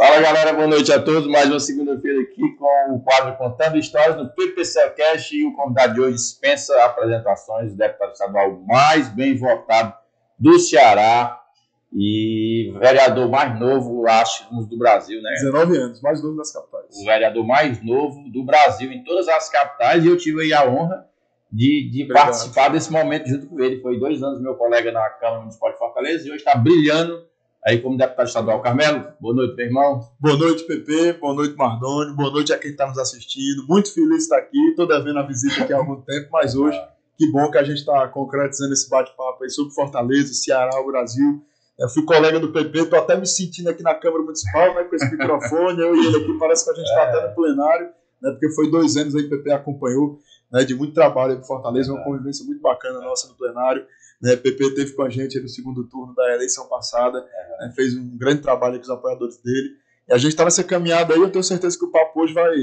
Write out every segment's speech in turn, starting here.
Fala galera, boa noite a todos. Mais uma segunda-feira aqui com o quadro Contando Histórias no PPCcast e o convidado de hoje dispensa apresentações, o deputado estadual mais bem votado do Ceará e vereador mais novo, acho, do Brasil, né? 19 anos, mais novo das capitais. O vereador mais novo do Brasil em todas as capitais, e eu tive aí a honra de participar desse momento junto com ele. Foi 2 anos meu colega na Câmara Municipal de Fortaleza e hoje está brilhando aí como deputado estadual. Carmelo, boa noite, meu irmão. Boa noite, Pepe. Boa noite, Mardoni. Boa noite a quem está nos assistindo. Muito feliz de estar aqui. Estou devendo a visita aqui há algum tempo, mas hoje, que bom que a gente está concretizando esse bate-papo aí sobre Fortaleza, Ceará, o Brasil. Eu fui colega do PP, estou até me sentindo aqui na Câmara Municipal, né, com esse microfone, eu e ele aqui, parece que a gente está até no plenário, né, porque foi 2 anos aí que o PP acompanhou, né, de muito trabalho aí para Fortaleza, uma convivência muito bacana nossa no plenário. Né, o PP esteve com a gente aí no segundo turno da eleição passada, né, fez um grande trabalho com os apoiadores dele, e a gente está nessa caminhada aí, eu tenho certeza que o papo hoje vai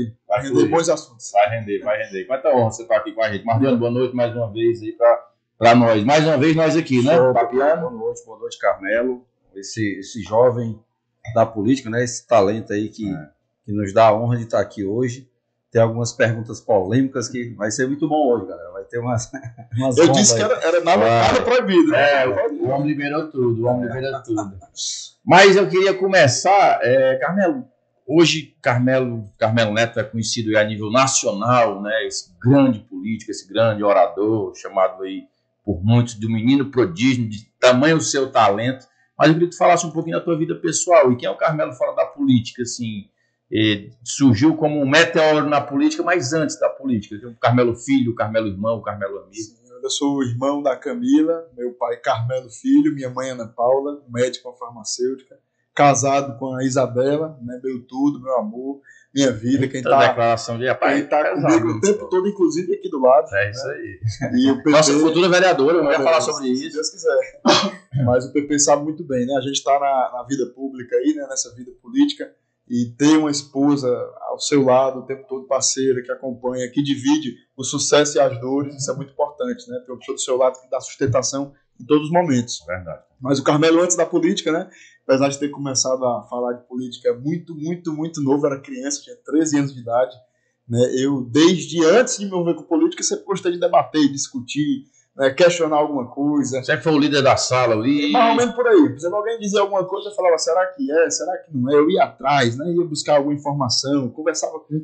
render bons assuntos. Vai render. Quanta honra você estar aqui com a gente. Mardiano, boa noite mais uma vez aí para nós. Mais uma vez nós aqui, né? Boa noite, Carmelo. Esse jovem da política, né? Esse talento aí que nos dá a honra de estar aqui hoje. Tem algumas perguntas polêmicas que vai ser muito bom hoje, galera. Vai ter umas eu disse que era nada proibido. Né? O homem liberou tudo, Mas eu queria começar, Carmelo. Hoje, Carmelo Neto é conhecido a nível nacional, né? Esse grande político, esse grande orador, chamado aí por muitos do menino prodígio, de tamanho o seu talento. Mas eu queria que tu falasse um pouquinho da tua vida pessoal. E quem é o Carmelo fora da política, assim? Surgiu como um meteoro na política, mas antes da política. O Carmelo filho, o Carmelo irmão, o Carmelo amigo. Sim, eu sou o irmão da Camila, meu pai Carmelo filho, minha mãe Ana Paula, médica farmacêutica, casado com a Isabela, né, meu tudo, meu amor, minha vida. Quem está comigo o tempo todo, inclusive aqui do lado. É isso aí. E o PP, nossa futura vereadora, não ia falar sobre isso. Se Deus quiser. Mas o PP sabe muito bem, né? A gente está na vida pública aí, né? Nessa vida política, e ter uma esposa ao seu lado o tempo todo, parceira, que acompanha, que divide o sucesso e as dores, isso é muito importante, né? Ter uma pessoa do seu lado que dá sustentação em todos os momentos. Verdade. Mas o Carmelo, antes da política, né? Apesar de ter começado a falar de política muito novo, era criança, tinha 13 anos de idade, né? Eu, desde antes de me envolver com política, sempre gostei de debater, discutir, né? Questionar alguma coisa. Sempre foi o líder da sala ali. Mais ou menos por aí. Por exemplo, alguém dizia alguma coisa, eu falava, será que é? Será que não é? Eu ia atrás, né? Ia buscar alguma informação, conversava com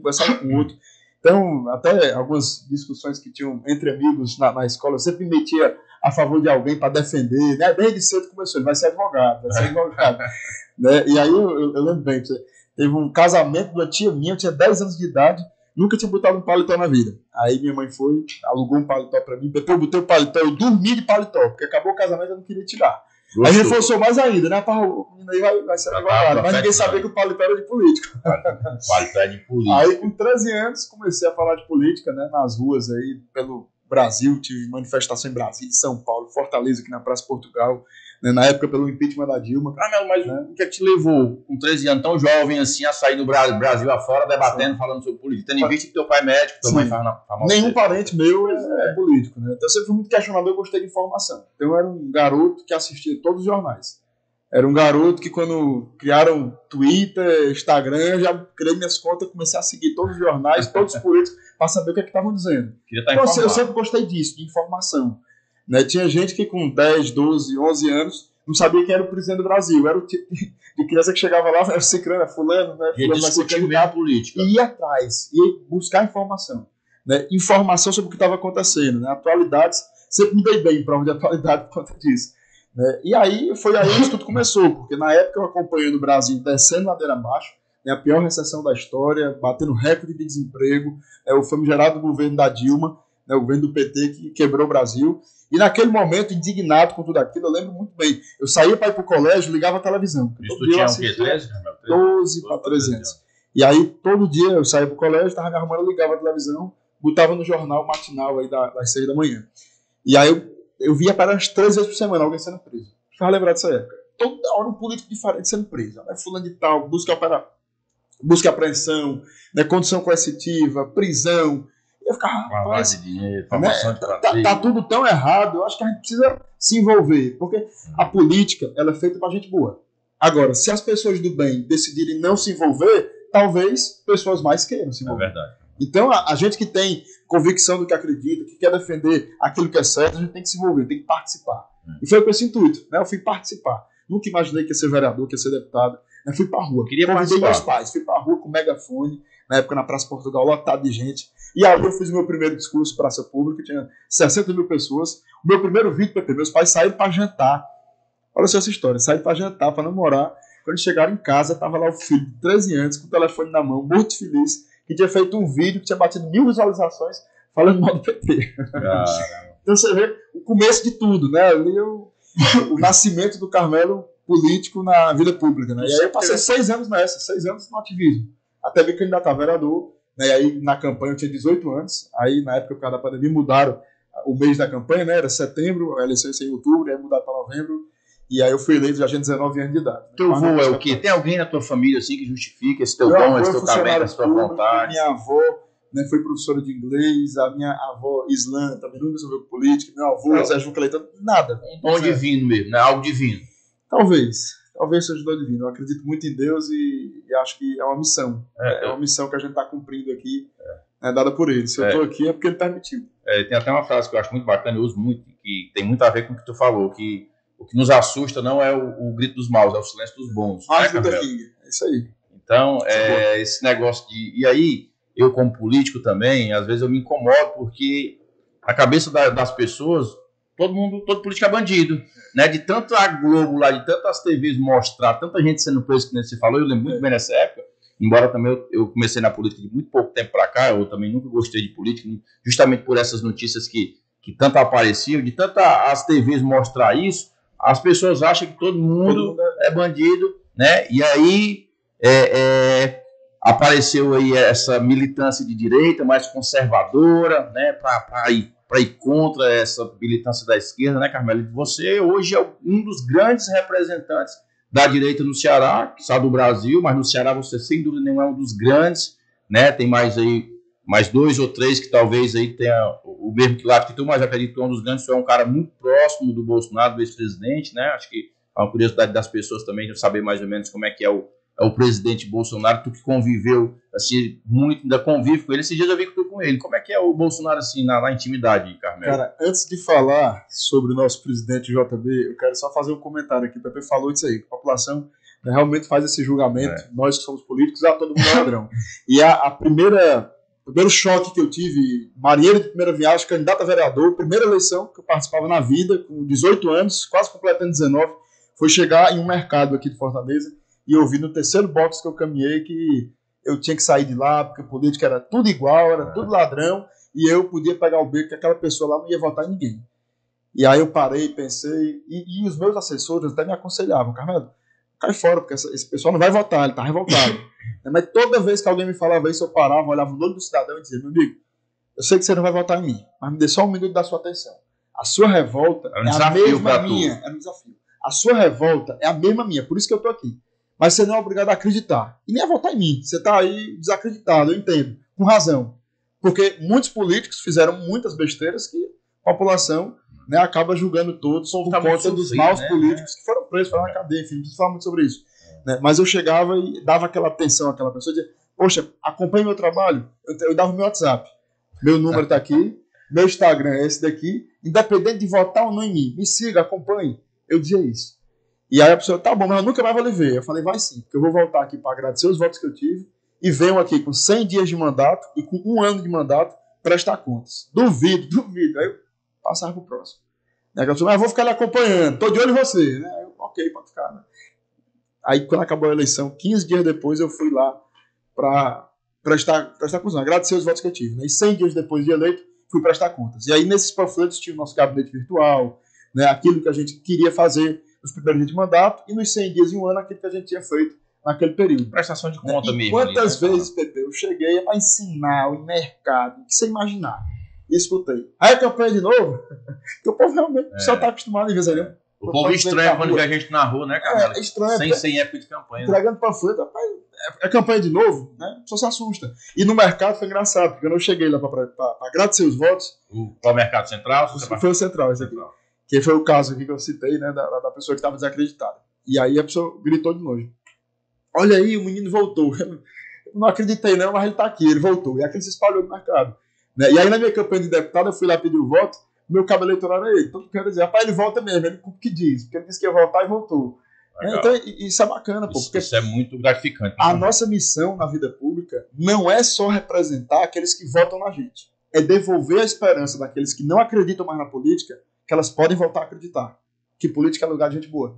o outro. Então, até algumas discussões que tinham entre amigos na escola, eu sempre me metia a favor de alguém para defender, né? Desde cedo começou, ele vai ser advogado. Né? E aí eu lembro bem, teve um casamento de uma tia minha, eu tinha 10 anos de idade, nunca tinha botado um paletó na vida. Aí minha mãe foi, alugou um paletó para mim, eu botei o paletó, eu dormi de paletó, porque acabou o casamento, eu não queria tirar. Aí reforçou mais ainda, né? O menino aí vai ser advogado, mas ninguém sabia que o paletó era de político. Paletó é de político. Aí com 13 anos comecei a falar de política, né? Nas ruas aí, pelo Brasil, tive manifestação em Brasília, São Paulo, Fortaleza, aqui na Praça Portugal, né? Na época pelo impeachment da Dilma. Mas o que é que te levou, com 13 anos, tão jovem assim, a sair do Brasil afora, debatendo, falando sobre política? Tendo em vista que teu pai é médico, tua mãe faz nenhum parente meu é político, né? Então eu sempre fui muito questionador, eu gostei de informação. Então eu era um garoto que assistia todos os jornais. Era um garoto que, quando criaram Twitter, Instagram, já criei minhas contas, comecei a seguir todos os jornais, todos os políticos, para saber o que estavam dizendo. Então, eu sempre gostei disso, de informação. Né? Tinha gente que com 10, 12, 11 anos não sabia quem era o presidente do Brasil. Era o tipo de criança que chegava lá, era ciclano, era fulano, né? Fulano vai ser candidato político. E ia atrás, ia buscar informação. Né? Informação sobre o que estava acontecendo. Né? Atualidades, sempre me dei bem em prova de atualidade por conta disso. Né? E aí foi aí que tudo começou, porque na época eu acompanhando o Brasil descendo ladeira abaixo, né, a pior recessão da história, batendo recorde de desemprego, o famigerado governo da Dilma, né, o governo do PT que quebrou o Brasil. E naquele momento, indignado com tudo aquilo, eu lembro muito bem. Eu saía para ir para o colégio, ligava a televisão. Isso tu tinha o quê? 13? 12 para 13 anos. E aí, todo dia eu saía para o colégio, estava me arrumando, eu ligava a televisão, botava no jornal matinal aí das 6 da manhã. E aí eu via para as 3 vezes por semana alguém sendo preso. Faz lembrar dessa época. Toda hora um político diferente sendo preso. Fulano de tal, busca e apreensão, né, condição coercitiva, prisão. Eu ficava, rapaz, de dinheiro, né, tá tudo tão errado, eu acho que a gente precisa se envolver, porque a política ela é feita pra gente boa. Agora, se as pessoas do bem decidirem não se envolver, talvez pessoas mais queiram se envolver. É verdade. Então, a gente que tem convicção do que acredita, que quer defender aquilo que é certo, a gente tem que se envolver, tem que participar. E foi com esse intuito, né? Eu fui participar. Nunca imaginei que ia ser vereador, que ia ser deputado. Eu fui pra rua. Queria Convidei participar. meus pais, fui pra rua com megafone, na época na Praça Portugal, lotado de gente. E aí eu fiz o meu primeiro discurso, praça pública, tinha 60 mil pessoas. O meu primeiro vídeo, PP, meus pais saíram pra jantar. Olha só essa história, saíram pra jantar, pra namorar. Quando chegaram em casa, tava lá o filho de 13 anos, com o telefone na mão, muito feliz, que tinha feito um vídeo que tinha batido 1000 visualizações falando mal do PT. Então você vê o começo de tudo, né? Ali o nascimento do Carmelo político na vida pública, né? E aí eu passei 6 anos nessa, 6 anos no ativismo. Até me candidatar a vereador, né? E aí na campanha eu tinha 18 anos, aí na época por causa da pandemia mudaram o mês da campanha, né? Era setembro, a eleição ia ser em outubro, aí mudaram para novembro. E aí eu fui eleito já tinha 19 anos de idade. Teu avô é o quê? Tem alguém na tua família assim que justifica esse teu dom, esse teu talento, essa tua vontade? Minha avó, né, foi professora de inglês, a minha avó Islã também nunca se envolveu com política, meu avô Zé Juca Leitão, nada. Um dom divino mesmo, né? Algo divino. Talvez seja dom divino. Eu acredito muito em Deus e acho que é uma missão. É uma missão que a gente está cumprindo aqui, né, dada por ele. Se eu estou aqui é porque ele permitiu. Tem até uma frase que eu acho muito bacana, eu uso muito, que tem muito a ver com o que tu falou, que o que nos assusta não é o grito dos maus, é o silêncio dos bons. Martin Luther King, é isso aí. Então, esse negócio de... E aí, eu como político também, às vezes eu me incomodo porque a cabeça das pessoas, todo político é bandido, né? De tanto a Globo lá, de tantas TVs mostrar, tanta gente sendo presa, que você falou, eu lembro muito bem nessa época, embora também eu comecei na política de muito pouco tempo para cá, eu também nunca gostei de política, justamente por essas notícias que tanto apareciam, de tanto as TVs mostrar isso, as pessoas acham que todo mundo é bandido, né? E aí apareceu aí essa militância de direita, mais conservadora, né? Para ir contra essa militância da esquerda, né, Carmelo? Você hoje é um dos grandes representantes da direita no Ceará, que está do Brasil, mas no Ceará você sem dúvida nenhuma é um dos grandes, né? Tem mais 2 ou 3 que talvez aí tenha o mesmo que lá que tu, mas acredito que um dos grandes foi um cara muito próximo do Bolsonaro, do ex-presidente, né? Acho que é uma curiosidade das pessoas também de saber mais ou menos como é que é o presidente Bolsonaro, tu que conviveu assim muito, ainda convive com ele. Esses dias eu vi que tu com ele. Como é que é o Bolsonaro assim na intimidade, Carmelo? Cara, antes de falar sobre o nosso presidente JB, eu quero só fazer um comentário aqui. O Pepe falou disso aí, que a população realmente faz esse julgamento, nós que somos políticos, todo mundo é ladrão. E o primeiro choque que eu tive, marinheiro de primeira viagem, candidato a vereador, primeira eleição que eu participava na vida, com 18 anos, quase completando 19, foi chegar em um mercado aqui de Fortaleza e eu vi no terceiro box que eu caminhei que eu tinha que sair de lá, porque o político era tudo igual, era tudo ladrão, e eu podia pegar o beco que aquela pessoa lá não ia votar em ninguém. E aí eu parei, pensei, e os meus assessores até me aconselhavam, Carmelo, cai fora, porque esse pessoal não vai votar, ele tá revoltado. Mas toda vez que alguém me falava isso, eu parava, olhava no olho do cidadão e dizia, meu amigo, eu sei que você não vai votar em mim, mas me dê só um minuto da sua atenção. A sua revolta é a mesma minha. É um desafio. A sua revolta é a mesma minha, por isso que eu tô aqui. Mas você não é obrigado a acreditar. E nem a votar em mim. Você tá aí desacreditado, eu entendo. Com razão. Porque muitos políticos fizeram muitas besteiras que a população, né, acaba julgando todos por conta dos maus políticos que foram presos, foram na cadeia, enfim, não preciso falar muito sobre isso. Né? Mas eu chegava e dava aquela atenção àquela pessoa e dizia, poxa, acompanhe meu trabalho. Eu dava o meu WhatsApp. Meu número está aqui, meu Instagram é esse daqui, independente de votar ou não em mim, me siga, acompanhe. Eu dizia isso. E aí a pessoa, tá bom, mas eu nunca mais vou lhe ver. Eu falei, vai sim, porque eu vou voltar aqui para agradecer os votos que eu tive e venho aqui com 100 dias de mandato e com 1 ano de mandato prestar contas. Duvido. Aí eu passava pro próximo. Aí a pessoa, mas eu vou ficar lhe acompanhando, tô de olho em você. Né? Eu, ok, pode ficar. Né? Aí quando acabou a eleição, 15 dias depois eu fui lá para prestar contas, agradecer os votos que eu tive. Né? E 100 dias depois de eleito, fui prestar contas. E aí nesses panfletos tinha o nosso gabinete virtual, né? Aquilo que a gente queria fazer nos primeiros dias de mandato e nos 100 dias em 1 ano, aquilo que a gente tinha feito naquele período. Prestação de conta mesmo. Quantas vezes, Pepe, eu cheguei para ensinar o mercado, o que você imaginar, e escutei. Aí a campanha de novo, que o povo realmente só está acostumado em vez aí. O povo estranha quando vê a gente na rua, né, cara? É estranho. Sem época de campanha. Entregando panfleto, rapaz, é campanha de novo, né? A pessoa se assusta. E no mercado foi engraçado, porque quando eu cheguei lá para agradecer os votos. Qual o mercado central? Foi o central, esse aqui. Que foi o caso aqui que eu citei, né, da pessoa que estava desacreditada. E aí a pessoa gritou de novo. Olha aí, o menino voltou. Eu não acreditei não, mas ele tá aqui, ele voltou. E aquele se espalhou no mercado. Né? E aí na minha campanha de deputado, eu fui lá pedir o voto, meu cabo eleitoral era ele. Então, quero dizer, rapaz, ele volta mesmo, ele que diz, porque ele disse que ia voltar e voltou. Então, isso é bacana, pô. Porque isso é muito gratificante. A nossa missão na vida pública não é só representar aqueles que votam na gente. É devolver a esperança daqueles que não acreditam mais na política, que elas podem voltar a acreditar. Que política é lugar de gente boa.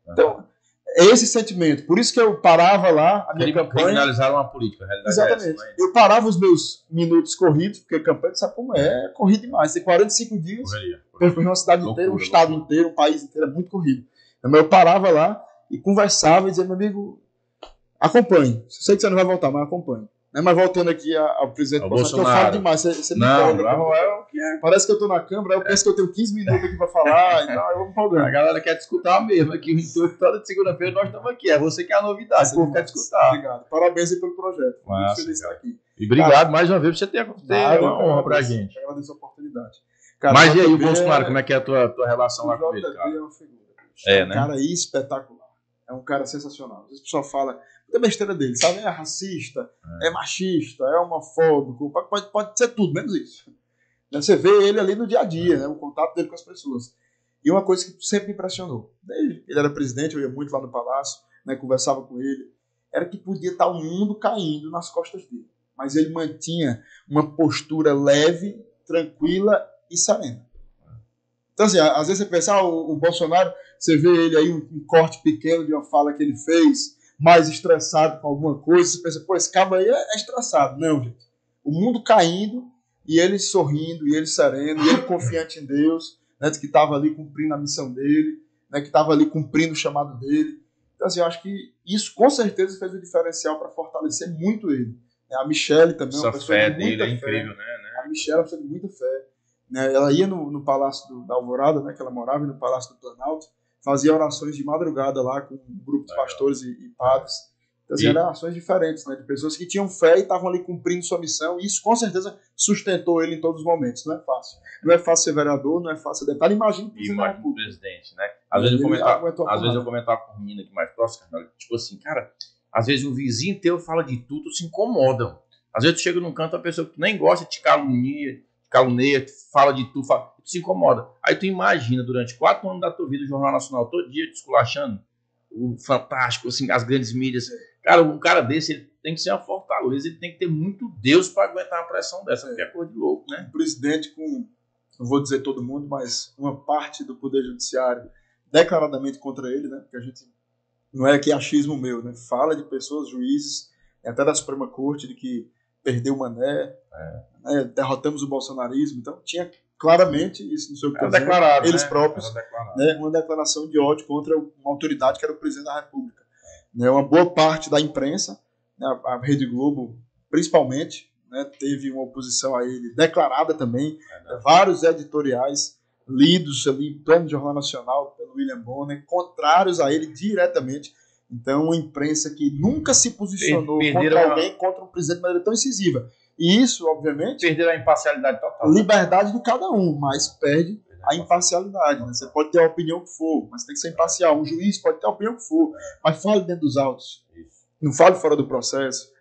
Então, é esse sentimento. Por isso que eu parava lá a minha campanha. Criminalizaram a política, a realidade. Exatamente. É essa, eu parava os meus minutos corridos, porque a campanha, sabe como é? É corrido demais. Tem 45 dias, percorrer uma cidade inteira, um estado inteiro, um país inteiro, é muito corrido. Então, eu parava lá e conversava e dizia, meu amigo, acompanhe. Sei que você não vai voltar, mas acompanhe. Mas voltando aqui ao presidente Bolsonaro, eu falo demais, você me empolga. Parece que eu estou na Câmara, eu penso que eu tenho 15 minutos aqui para falar, então eu vou me empolgando. A galera quer discutir mesmo, aqui toda segunda-feira nós estamos aqui, é você que é a novidade, o povo quer discutir. Obrigado, parabéns aí pelo projeto, muito feliz de estar aqui. E obrigado mais uma vez por você ter uma honra pra gente. Eu agradeço a oportunidade. Mas e aí, o Bolsonaro, como é que é a tua relação lá com ele, cara? É uma figura, é um cara espetacular, é um cara sensacional. Às vezes o pessoal fala da besteira dele, sabe? É racista, é machista, é homofóbico, pode ser tudo, menos isso. Você vê ele ali no dia a dia, né? O contato dele com as pessoas. E uma coisa que sempre me impressionou, desde ele era presidente, eu ia muito lá no Palácio, né? Conversava com ele, era que podia estar o mundo caindo nas costas dele. Mas ele mantinha uma postura leve, tranquila e serena. Então, assim, às vezes você pensa, o Bolsonaro, você vê ele aí, um corte pequeno de uma fala que ele fez, mais estressado com alguma coisa, você pensa, pô, esse cabo aí é estressado. Não, gente. O mundo caindo, e ele sorrindo, e ele sereno, e ele confiante em Deus, né, que estava ali cumprindo a missão dele, né, que estava ali cumprindo o chamado dele. Então, assim, eu acho que isso com certeza fez o diferencial para fortalecer muito ele. A Michelle também, uma pessoa de muita fé. Incrível, né? A Michelle é uma pessoa de muita fé. Né? Ela ia no Palácio da Alvorada, né, que ela morava, no Palácio do Planalto, fazia orações de madrugada lá com um grupo de pastores e padres. Então, assim, eram ações diferentes, né, de pessoas que tinham fé e estavam ali cumprindo sua missão, e isso com certeza sustentou ele em todos os momentos. Não é fácil. Não é fácil ser vereador, não é fácil ser deputado. Imagina o presidente, né? Às vezes eu comentava com o menino aqui mais próximo, tipo assim, cara, às vezes o vizinho teu fala de tudo, se incomodam. Às vezes tu chega num canto, a pessoa que tu nem gosta te caluneia, fala de tu se incomoda. Aí tu imagina, durante 4 anos da tua vida, o Jornal Nacional todo dia te esculachando, o Fantástico, assim, as grandes mídias. Cara, um cara desse, ele tem que ser uma fortaleza, ele tem que ter muito Deus para aguentar uma pressão dessa, porque é coisa de louco, né? Um presidente com, não vou dizer todo mundo, mas uma parte do Poder Judiciário declaradamente contra ele, né? Porque a gente, não é que é achismo meu, né? Fala de pessoas, juízes, até da Suprema Corte, de que perdeu o Mané, né? Derrotamos o bolsonarismo, então tinha claramente isso no seu declarado, eles próprios, né? Uma declaração de ódio contra uma autoridade que era o presidente da República. Né? Uma boa parte da imprensa, né? A Rede Globo principalmente, né? Teve uma oposição a ele declarada também, vários editoriais lidos ali em pleno Jornal Nacional pelo William Bonner, contrários a ele diretamente. Então, uma imprensa que nunca se posicionou contra alguém, contra um presidente de maneira tão incisiva. E isso, obviamente... Perder a imparcialidade total. Liberdade de cada um, mas perde a imparcialidade. Né? Você pode ter a opinião que for, mas tem que ser imparcial. Um juiz pode ter a opinião que for, mas fale dentro dos autos. Não fale fora do processo.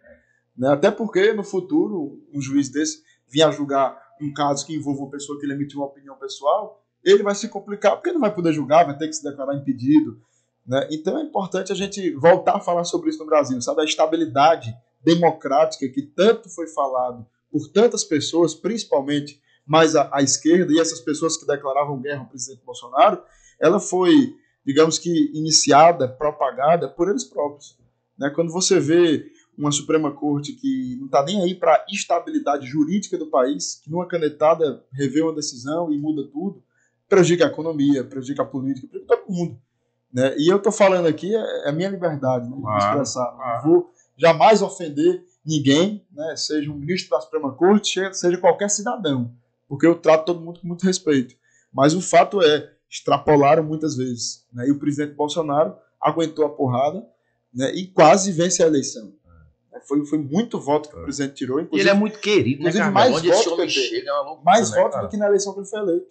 Né? Até porque, no futuro, um juiz desse vinha a julgar um caso que envolva uma pessoa que ele emitiu uma opinião pessoal, ele vai se complicar, porque não vai poder julgar, vai ter que se declarar impedido. Né? Então é importante a gente voltar a falar sobre isso no Brasil, sabe? A estabilidade democrática que tanto foi falado por tantas pessoas, principalmente mais à esquerda, e essas pessoas que declaravam guerra ao presidente Bolsonaro, ela foi, digamos que, iniciada, propagada por eles próprios. Né? Quando você vê uma Suprema Corte que não está nem aí para a estabilidade jurídica do país, que numa canetada revê uma decisão e muda tudo, prejudica a economia, prejudica a política, prejudica todo mundo. Né? E eu estou falando aqui, é a minha liberdade, né, de expressar. Não vou jamais ofender ninguém, né, seja um ministro da Suprema Corte, seja qualquer cidadão, porque eu trato todo mundo com muito respeito. Mas o fato é, extrapolaram muitas vezes. Né, e o presidente Bolsonaro aguentou a porrada, né, e quase vence a eleição. Foi muito voto que o presidente tirou. E ele é muito querido, né, cara? Mais votos do que na eleição que ele foi eleito.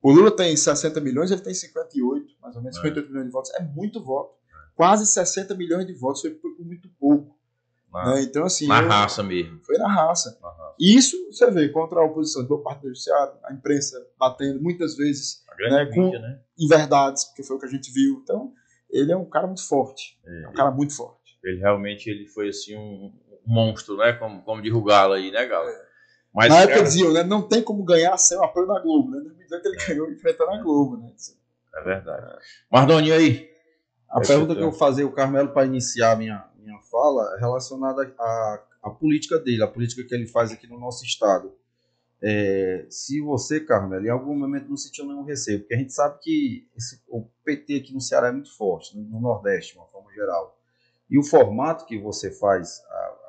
O Lula tem 60 milhões, ele tem 58, mais mais ou menos 58 milhões de votos. É muito voto. Quase 60 milhões de votos, foi por muito pouco. Né? Então, assim, na raça mesmo. Foi na raça. E isso você vê contra a oposição de boa parte do judiciário, a imprensa batendo muitas vezes, né, com inverdades, porque foi o que a gente viu. Então, ele é um cara muito forte. É um cara muito forte. Ele realmente foi assim um monstro, né? Como diz o Galo aí, né, Galo? Mas, na época diziam, né? Não tem como ganhar sem o apoio da Globo, né? Não me dizer que ele ganhou enfrentando a Globo, né? É verdade. Mardoni, aí? A pergunta que eu vou fazer o Carmelo para iniciar a minha fala é relacionada à política dele, a política que ele faz aqui no nosso estado. Se você, Carmelo, em algum momento não sentiu nenhum receio, porque a gente sabe que o PT aqui no Ceará é muito forte, no Nordeste, de uma forma geral. E o formato que você faz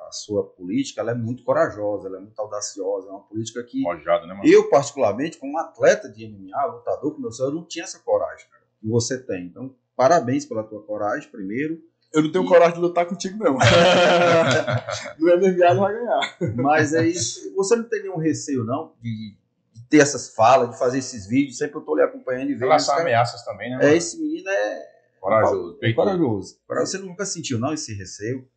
a sua política, ela é muito corajosa, ela é muito audaciosa, é uma política que Mojado, né, eu, particularmente, como atleta de MMA, lutador, como eu não tinha essa coragem, cara, que você tem. Então, parabéns pela tua coragem, primeiro. Eu não tenho coragem de lutar contigo, não. No MMA não vai ganhar. Mas aí, você não tem nenhum receio, não, de ter essas falas, de fazer esses vídeos? Sempre eu tô lhe acompanhando e vendo. Relação ameaças também, né? Esse menino corajoso. Corajoso. Você nunca sentiu, não, esse receio?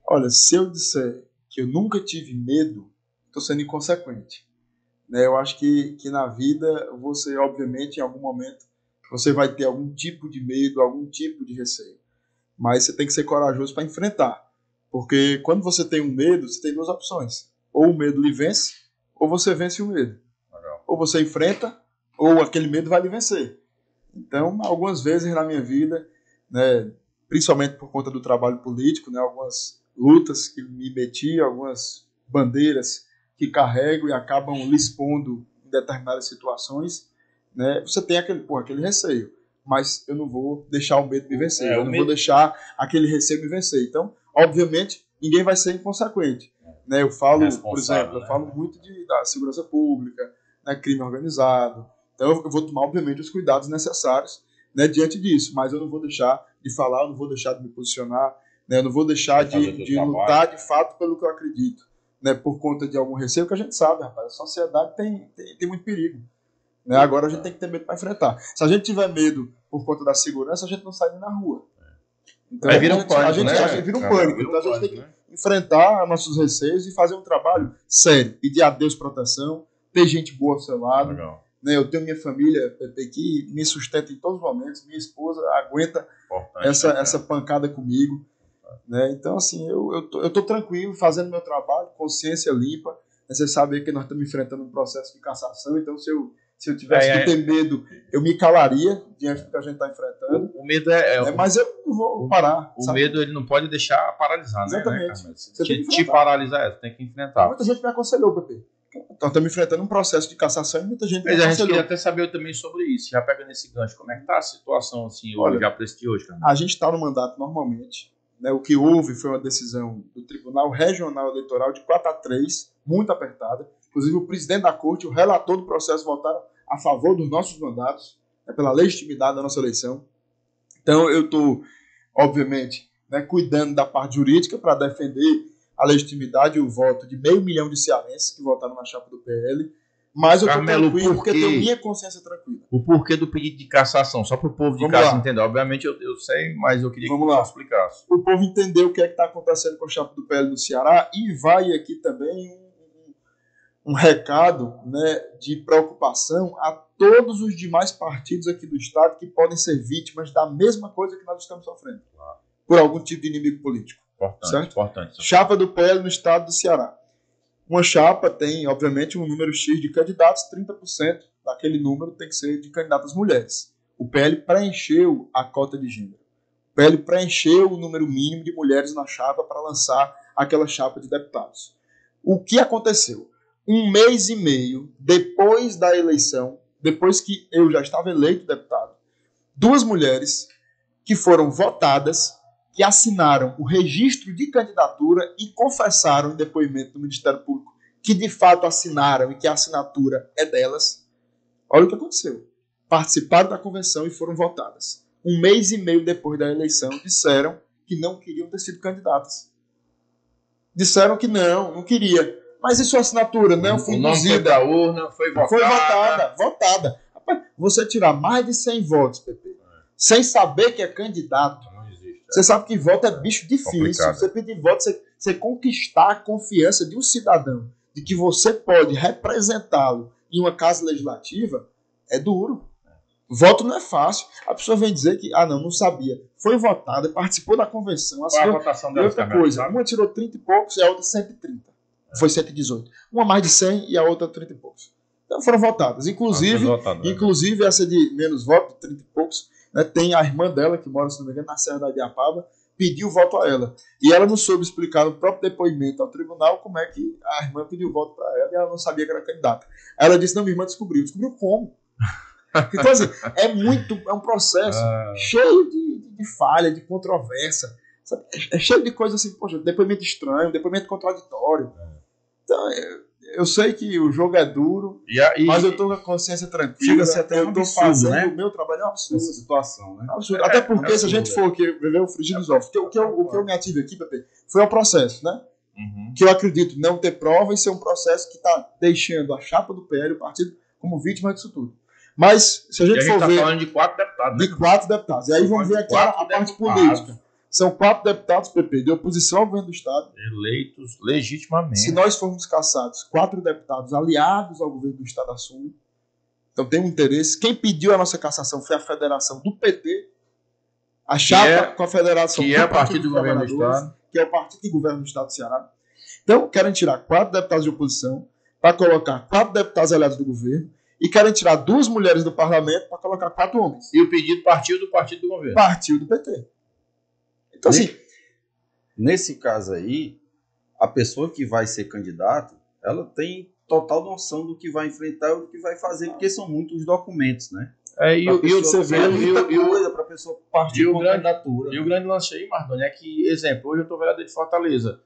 Olha, se eu disser que eu nunca tive medo, estou sendo inconsequente. Né? Eu acho que na vida, você, obviamente, em algum momento, você vai ter algum tipo de medo, algum tipo de receio. Mas você tem que ser corajoso para enfrentar. Porque quando você tem um medo, você tem duas opções. Ou o medo lhe vence, ou você vence o medo. Legal. Ou você enfrenta, ou aquele medo vai lhe vencer. Então, algumas vezes na minha vida, né, principalmente por conta do trabalho político, né, algumas lutas que me meti, algumas bandeiras que carrego e acabam lhe expondo em determinadas situações, né, você tem aquele receio. Mas eu não vou deixar o medo me vencer. Eu não vou deixar aquele receio me vencer. Então, obviamente, ninguém vai ser inconsequente. Né? Eu falo, por exemplo, eu falo muito da segurança pública, né, crime organizado. Então, eu vou tomar, obviamente, os cuidados necessários, né, diante disso. Mas eu não vou deixar de falar, eu não vou deixar de me posicionar, né, eu não vou deixar de lutar de fato pelo que eu acredito. Né, por conta de algum receio, que a gente sabe, rapaz, a sociedade tem muito perigo. Né? Agora a gente tem que ter medo para enfrentar. Se a gente tiver medo por conta da segurança, a gente não sai nem na rua. Então, aí vira um pânico, a gente vira um pânico. Então a gente tem que enfrentar nossos receios e fazer um trabalho sério. Pedir a Deus proteção, ter gente boa ao seu lado. Né? Eu tenho minha família, Pepe, que me sustenta em todos os momentos. Minha esposa aguenta essa pancada comigo. Né? Então, assim, eu tô tranquilo, fazendo meu trabalho, consciência limpa. Você sabe que nós estamos enfrentando um processo de cassação, então se eu tivesse que ter medo, eu me calaria diante do que a gente está enfrentando. O medo mas eu não vou parar. O medo ele não pode deixar paralisar, né? Exatamente. Né, te paralisar, você tem que enfrentar. Muita gente me aconselhou, Pepe. Nós estamos enfrentando um processo de cassação e muita gente me aconselhou. Mas a gente queria até saber também sobre isso. Já pega nesse gancho. Como é que está a situação assim, hoje, já para esse de hoje? A gente está no mandato normalmente. Né? O que houve foi uma decisão do Tribunal Regional Eleitoral de 4-3, muito apertada. Inclusive, o presidente da corte, o relator do processo votaram a favor dos nossos mandatos, né, pela legitimidade da nossa eleição. Então, eu estou, obviamente, né, cuidando da parte jurídica para defender a legitimidade e o voto de 500 mil de cearenses que votaram na chapa do PL. Mas eu estou tranquilo porque tenho minha consciência tranquila. O porquê do pedido de cassação, só para o povo de casa entender. Obviamente eu sei, mas eu queria que você explicasse. O povo entender o que é que está acontecendo com a chapa do PL no Ceará, e vai aqui também um recado, né, de preocupação a todos os demais partidos aqui do estado que podem ser vítimas da mesma coisa que nós estamos sofrendo, por algum tipo de inimigo político. Importante. Chapa do PL no estado do Ceará. Uma chapa tem, obviamente, um número X de candidatos, 30% daquele número tem que ser de candidatas mulheres. O PL preencheu a cota de gênero. O PL preencheu o número mínimo de mulheres na chapa para lançar aquela chapa de deputados. O que aconteceu? 1 mês e meio depois da eleição, depois que eu já estava eleito deputado, 2 mulheres que foram votadas, que assinaram o registro de candidatura e confessaram em depoimento do Ministério Público que de fato assinaram e que a assinatura é delas. Olha o que aconteceu. Participaram da convenção e foram votadas. 1 mês e meio depois da eleição, disseram que não queriam ter sido candidatas. Disseram que não queria. Mas e sua assinatura? Não, foi induzida. O nome foi da urna, foi votada. Votada. Rapaz, você tirar mais de 100 votos, Pepe, sem saber que é candidato. Não existe. Você sabe que voto é bicho difícil. Complicado. Você pedir voto, você conquistar a confiança de um cidadão de que você pode representá-lo em uma casa legislativa é duro. Voto não é fácil. A pessoa vem dizer que, não sabia. Foi votada, participou da convenção. Qual é a votação E dela? outra coisa, uma tirou 30 e poucos e a outra 130. Foi 118. Uma mais de 100 e a outra 30 e poucos. Então foram votadas. Inclusive essa de menos voto, 30 e poucos, né, tem a irmã dela, que mora, se não me engano, na Serra da Ibiapaba, pediu voto a ela. E ela não soube explicar no próprio depoimento ao tribunal como é que a irmã pediu voto para ela e ela não sabia que era candidata. Ela disse, não, minha irmã descobriu. Descobriu como? Então, assim, é um processo cheio de falha, de controvérsia. Sabe? É cheio de coisas assim, poxa, depoimento estranho, depoimento contraditório. Então, eu sei que o jogo é duro, mas eu estou com a consciência tranquila. Chega-se até um absurdo, fazendo, né? O meu trabalho é um absurdo. Essa situação, né? Absurdo. Até porque, se a gente for ver o frigir dos ovos, o que eu me ative aqui, Pepe, foi um processo, né? Uhum. Que eu acredito não ter prova e ser um processo que está deixando a chapa do PL, o partido, como vítima disso tudo. Mas, se a gente for ver... falando de 4 deputados, né? De 4 deputados. E aí vamos ver aqui a parte política. São 4 deputados, PP, de oposição ao governo do Estado. Eleitos legitimamente. Se nós formos cassados, 4 deputados aliados ao governo do Estado assumem. Então tem um interesse. Quem pediu a nossa cassação foi a federação do PT. A chapa com a federação que é o partido do governo do Estado. Que é o partido que governa o Estado do Ceará. Então querem tirar 4 deputados de oposição para colocar 4 deputados aliados do governo. E querem tirar 2 mulheres do parlamento para colocar 4 homens. E o pedido partiu do partido do governo. Partiu do PT. Então, assim... Nesse caso aí, a pessoa que vai ser candidato, ela tem total noção do que vai enfrentar e do que vai fazer, porque são muitos documentos, né? E você vê muita coisa para a pessoa partir com a candidatura. E o grande lance aí, Mardoni, é que, exemplo, hoje eu estou vereador de Fortaleza.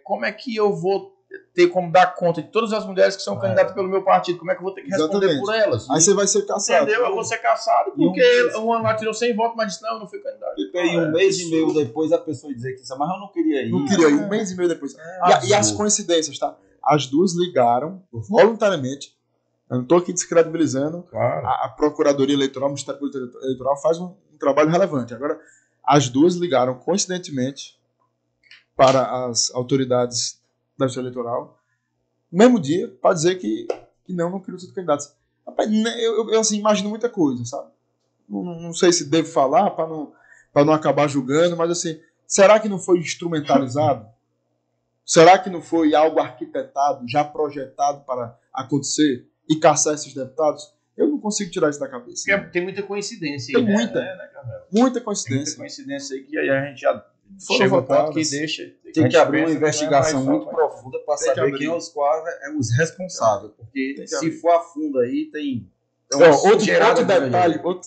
Como é que eu vou ter como dar conta de todas as mulheres que são candidatas pelo meu partido? Como é que eu vou ter que responder por elas? Aí você vai ser caçado. Entendeu? Eu vou ser caçado porque uma lá tirou 100 votos, mas disse, não, eu não fui candidato. E um mês e meio depois a pessoa dizer que mas eu não queria ir. Não queria ir, um mês e meio depois. E as coincidências, tá? As duas ligaram voluntariamente. Eu não estou aqui descredibilizando. Claro. A Procuradoria Eleitoral, o Ministério Público Eleitoral faz um trabalho relevante. Agora, as duas ligaram coincidentemente para as autoridades da Justiça Eleitoral no mesmo dia para dizer que não queriam ser candidatos. Rapaz, eu assim, imagino muita coisa, sabe? Não sei se devo falar para não acabar julgando, mas assim, será que não foi instrumentalizado? Será que não foi algo arquitetado, já projetado para acontecer e caçar esses deputados? Eu não consigo tirar isso da cabeça. Porque tem muita coincidência aí. Tem né? muita. Muita coincidência. Muita coincidência aí que aí a gente já chega ao ponto que deixa... Tem que abrir uma investigação muito profunda para saber quem os responsáveis. Porque se for a fundo aí, tem... Outro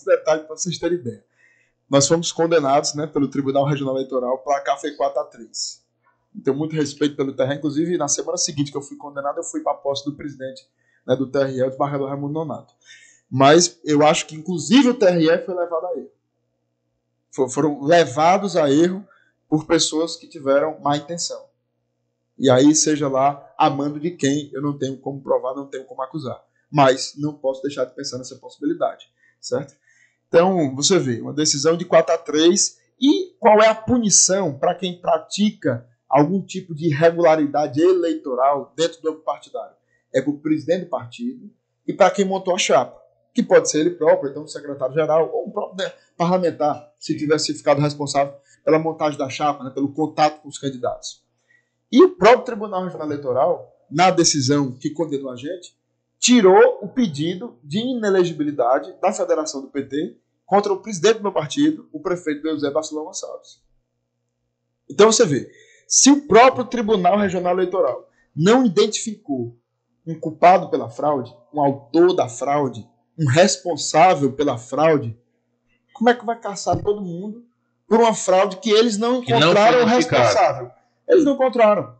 detalhe para vocês terem ideia. Nós fomos condenados, né, pelo Tribunal Regional Eleitoral, o placar foi 4-3. Tenho muito respeito pelo TRE. Inclusive, na semana seguinte que eu fui condenado, eu fui para a posse do presidente, né, do TRE, o desembargador Raimundo Nonato. Mas eu acho que, inclusive, o TRE foi levado a erro. Foram levados a erro por pessoas que tiveram má intenção. E aí, seja lá, amando de quem, eu não tenho como provar, não tenho como acusar. Mas não posso deixar de pensar nessa possibilidade, certo? Então, você vê, uma decisão de 4-3. E qual é a punição para quem pratica algum tipo de irregularidade eleitoral dentro do âmbito partidário? É para o presidente do partido e para quem montou a chapa, que pode ser ele próprio, então o secretário-geral, ou o próprio parlamentar, se tivesse ficado responsável pela montagem da chapa, né, pelo contato com os candidatos. E o próprio Tribunal Regional Eleitoral, na decisão que condenou a gente, tirou o pedido de inelegibilidade da federação do PT contra o presidente do meu partido, o prefeito José Barcelona Gonçalves. Então você vê, se o próprio Tribunal Regional Eleitoral não identificou um culpado pela fraude, um autor da fraude, um responsável pela fraude, como é que vai caçar todo mundo por uma fraude que eles não encontraram o responsável? Eles não encontraram.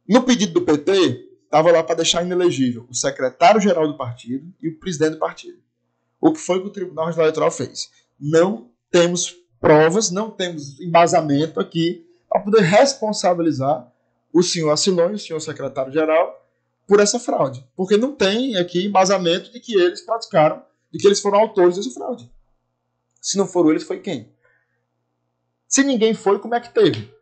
No pedido do PT, estava lá para deixar inelegível o secretário-geral do partido e o presidente do partido. O que foi que o Tribunal Regional Eleitoral fez? Não temos provas, não temos embasamento aqui para poder responsabilizar o senhor Acilon e o senhor secretário-geral por essa fraude. Porque não tem aqui embasamento de que eles praticaram, de que eles foram autores dessa fraude. Se não foram eles, foi quem? Se ninguém foi, como é que teve?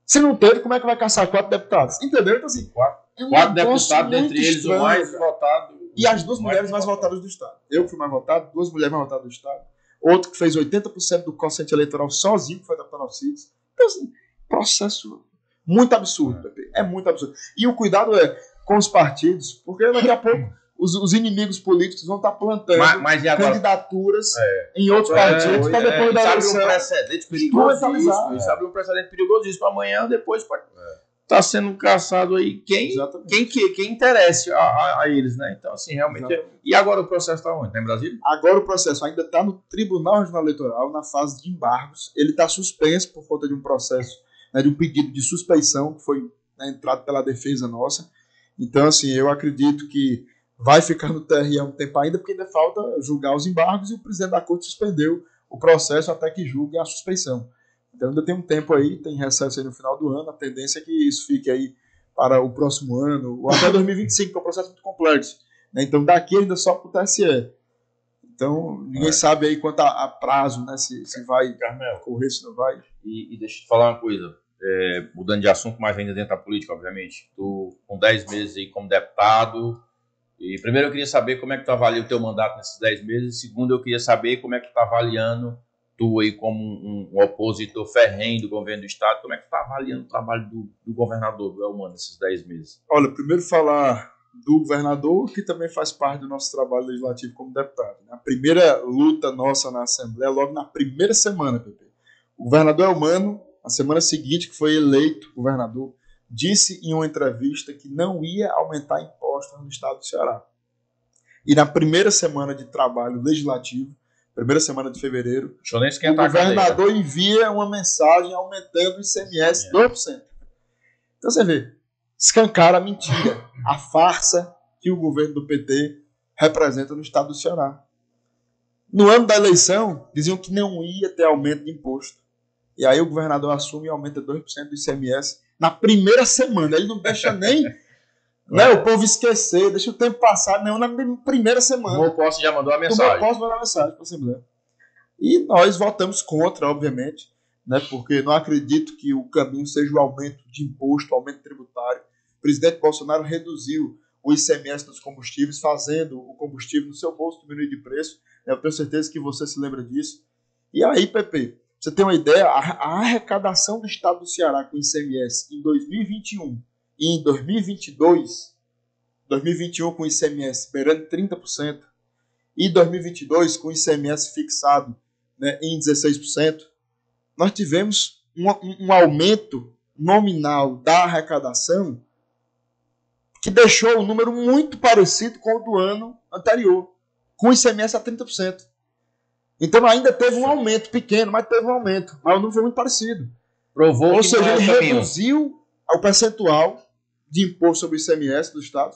Se não teve, como é que vai caçar 4 deputados? Entendeu? Então, assim, quatro deputados, dentre eles o mais votado. E as 2 mulheres mais votadas do Estado. Eu fui mais votado, 2 mulheres mais votadas do Estado. Outro que fez 80% do quociente eleitoral sozinho, que foi deputado Alcides. Então, assim, processo muito absurdo, Pepe. É muito absurdo. E o cuidado é com os partidos, porque daqui a pouco os inimigos políticos vão estar plantando mas agora, candidaturas em outros partidos para depois da eleição. Isso abre um precedente perigosíssimo. Isso abre um precedente perigosíssimo. Amanhã, depois, pode estar sendo caçado aí quem interesse a eles, né? Então, assim, realmente... E agora o processo está onde? Está em Brasília? Agora o processo ainda está no Tribunal Regional Eleitoral, na fase de embargos. Ele está suspenso por conta de um processo, de um pedido de suspeição que foi entrado pela defesa nossa. Então, assim, eu acredito que vai ficar no TRE um tempo ainda, porque ainda falta julgar os embargos e o presidente da Corte suspendeu o processo até que julgue a suspeição. Então ainda tem um tempo aí, tem recesso aí no final do ano, a tendência é que isso fique aí para o próximo ano, ou até 2025, que é um processo muito complexo. Né? Então daqui ainda só para o TSE. Então ninguém sabe aí quanto a prazo, né? Se vai correr, se não vai. E deixa eu te falar uma coisa, mudando de assunto, mas ainda dentro da política, obviamente. Tu com 10 meses aí como deputado, e primeiro eu queria saber como é que tu avalia o teu mandato nesses 10 meses, segundo eu queria saber como é que tu tá avaliando tu aí como um opositor ferrenho do governo do estado, como é que tu tá avaliando o trabalho do governador, do Elmano, nesses 10 meses? Olha, primeiro falar do governador, que também faz parte do nosso trabalho legislativo como deputado. A primeira luta nossa na Assembleia, logo na primeira semana, Pepe. O governador Elmano, na semana seguinte que foi eleito governador, disse em uma entrevista que não ia aumentar impostos no estado do Ceará. E na primeira semana de trabalho legislativo, primeira semana de fevereiro, o governador envia uma mensagem aumentando o ICMS 2%. Então você vê, escancara a mentira, a farsa que o governo do PT representa no estado do Ceará. No ano da eleição, diziam que não ia ter aumento de imposto. E aí o governador assume e aumenta 2% do ICMS na primeira semana. Ele não deixa nem o povo esquecer, deixa o tempo passar, não, na primeira semana. O Moposse já mandou a mensagem. O Moposse mandou a mensagem para a Assembleia. E nós votamos contra, obviamente, né, porque não acredito que o caminho seja o aumento de imposto, o aumento tributário. O presidente Bolsonaro reduziu o ICMS dos combustíveis, fazendo o combustível no seu bolso diminuir de preço. Eu tenho certeza que você se lembra disso. E aí, Pepe, você tem uma ideia, a arrecadação do estado do Ceará com ICMS em 2021 e em 2022, 2021 com ICMS beirando 30%, e 2022 com ICMS fixado, né, em 16%, nós tivemos um aumento nominal da arrecadação que deixou um número muito parecido com o do ano anterior, com ICMS a 30%. Então ainda teve um aumento pequeno, mas teve um aumento. Mas o número foi muito parecido. Provou Ou que seja, não é ele o caminho. reduziu o percentual de imposto sobre o ICMS do Estado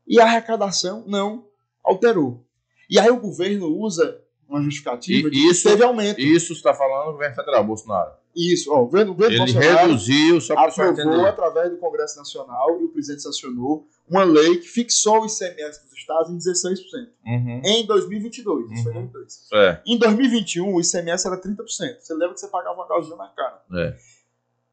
e a arrecadação não alterou. E aí o governo usa uma justificativa de que teve aumento. Isso você está falando do governo federal, Bolsonaro. Isso, ó, o governo Ele Bolsonaro reduziu, só para você aprovou entender. através do Congresso Nacional e o presidente sancionou uma lei que fixou o ICMS dos estados em 16%. Uhum. Em 2022, isso foi em 2022. É. Em 2021, o ICMS era 30%. Você lembra que você pagava uma gasolina mais cara.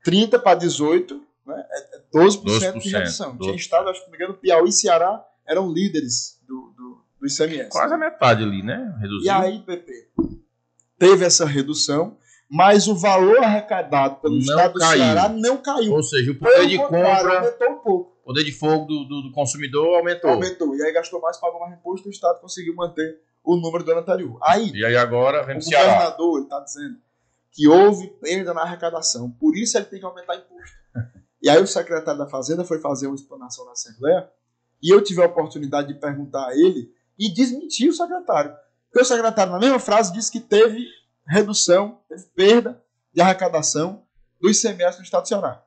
30 para 18, né, é 12% de redução. 12%. Tinha estado, acho que não me engano, Piauí e Ceará eram líderes do ICMS. Quase a metade ali, né? Reduziu. E aí, PP, teve essa redução, mas o valor arrecadado pelo estado do Ceará não caiu. Ou seja, o poder de compra, aumentou um pouco. o poder de fogo do consumidor aumentou. Aumentou. E aí gastou mais, pagou mais imposto, o estado conseguiu manter o número do ano anterior. E aí agora vem o o Ceará. governador está dizendo que houve perda na arrecadação, por isso ele tem que aumentar imposto. E aí o secretário da Fazenda foi fazer uma explanação na Assembleia e eu tive a oportunidade de perguntar a ele e desmentir o secretário. Porque o secretário, na mesma frase, disse que teve redução, teve perda de arrecadação do ICMS no estado do Ceará.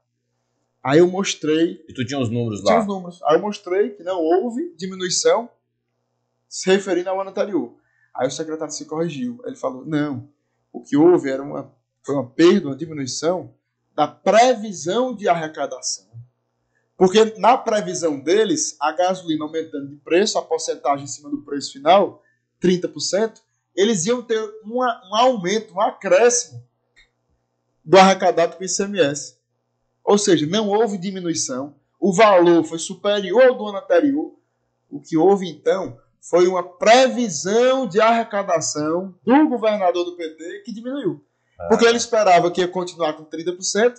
Aí eu mostrei... E tu tinha os números lá? Tinha os números. Aí eu mostrei que não houve diminuição se referindo ao ano anterior. Aí o secretário se corrigiu. Ele falou, não, o que houve foi uma perda, uma diminuição da previsão de arrecadação. Porque na previsão deles, a gasolina aumentando de preço, a porcentagem em cima do preço final, 30%, eles iam ter um aumento, um acréscimo do arrecadado com o ICMS. Ou seja, não houve diminuição, o valor foi superior ao do ano anterior. O que houve, então, foi uma previsão de arrecadação do governador do PT que diminuiu. Porque ele esperava que ia continuar com 30%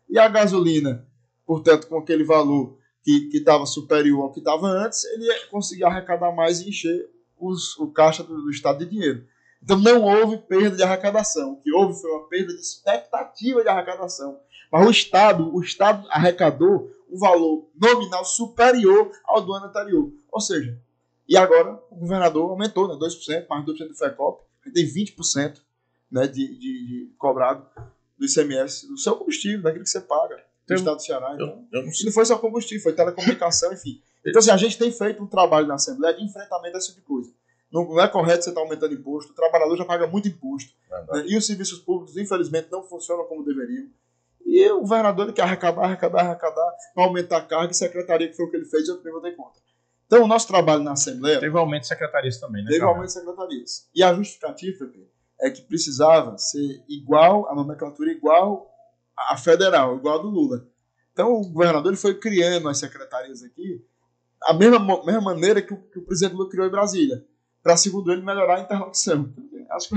e a gasolina, portanto, com aquele valor que estava superior ao que estava antes, ele ia conseguir arrecadar mais e encher o caixa do Estado de dinheiro. Então não houve perda de arrecadação. O que houve foi uma perda de expectativa de arrecadação. Mas o Estado arrecadou um valor nominal superior ao do ano anterior. Ou seja, e agora o governador aumentou, né, 2%, mais 2% do FECOP, tem 20%, né, de cobrado do ICMS, do seu combustível, daquilo que você paga no Estado do Ceará. Então, e não foi só combustível, foi telecomunicação, enfim. Então, assim, a gente tem feito um trabalho na Assembleia de enfrentamento a esse tipo de coisa. Não é correto você estar aumentando imposto, o trabalhador já paga muito imposto. Né, e os serviços públicos, infelizmente, não funcionam como deveriam. E o governador ele quer arrecadar, para aumentar a carga e secretaria, que foi o que ele fez, eu também vou ter conta. Então, o nosso trabalho na Assembleia... Teve aumento de secretarias também, né? Teve aumento de secretarias. E a justificativa, Pepe, é que precisava ser igual, a nomenclatura igual à federal, igual a do Lula. Então, o governador ele foi criando as secretarias aqui a mesma maneira que o presidente Lula criou em Brasília, para, segundo ele, melhorar a interlocução. Acho que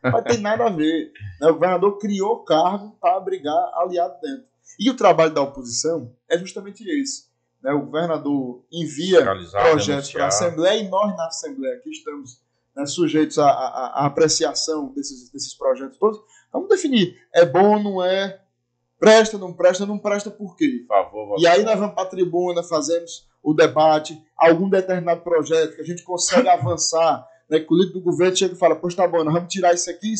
não vai ter nada a ver. Né? O governador criou cargo para abrigar aliado dentro. E o trabalho da oposição é justamente esse. Né? O governador envia projetos para a Assembleia e nós, na Assembleia, que estamos, né, sujeitos à apreciação desses projetos todos, vamos definir. É bom, não é? Presta, não presta por quê? Por favor, e aí nós vamos para a tribuna, fazemos o debate, algum determinado projeto que a gente consegue avançar, né, que o líder do governo chega e fala, pois tá bom, nós vamos tirar isso aqui,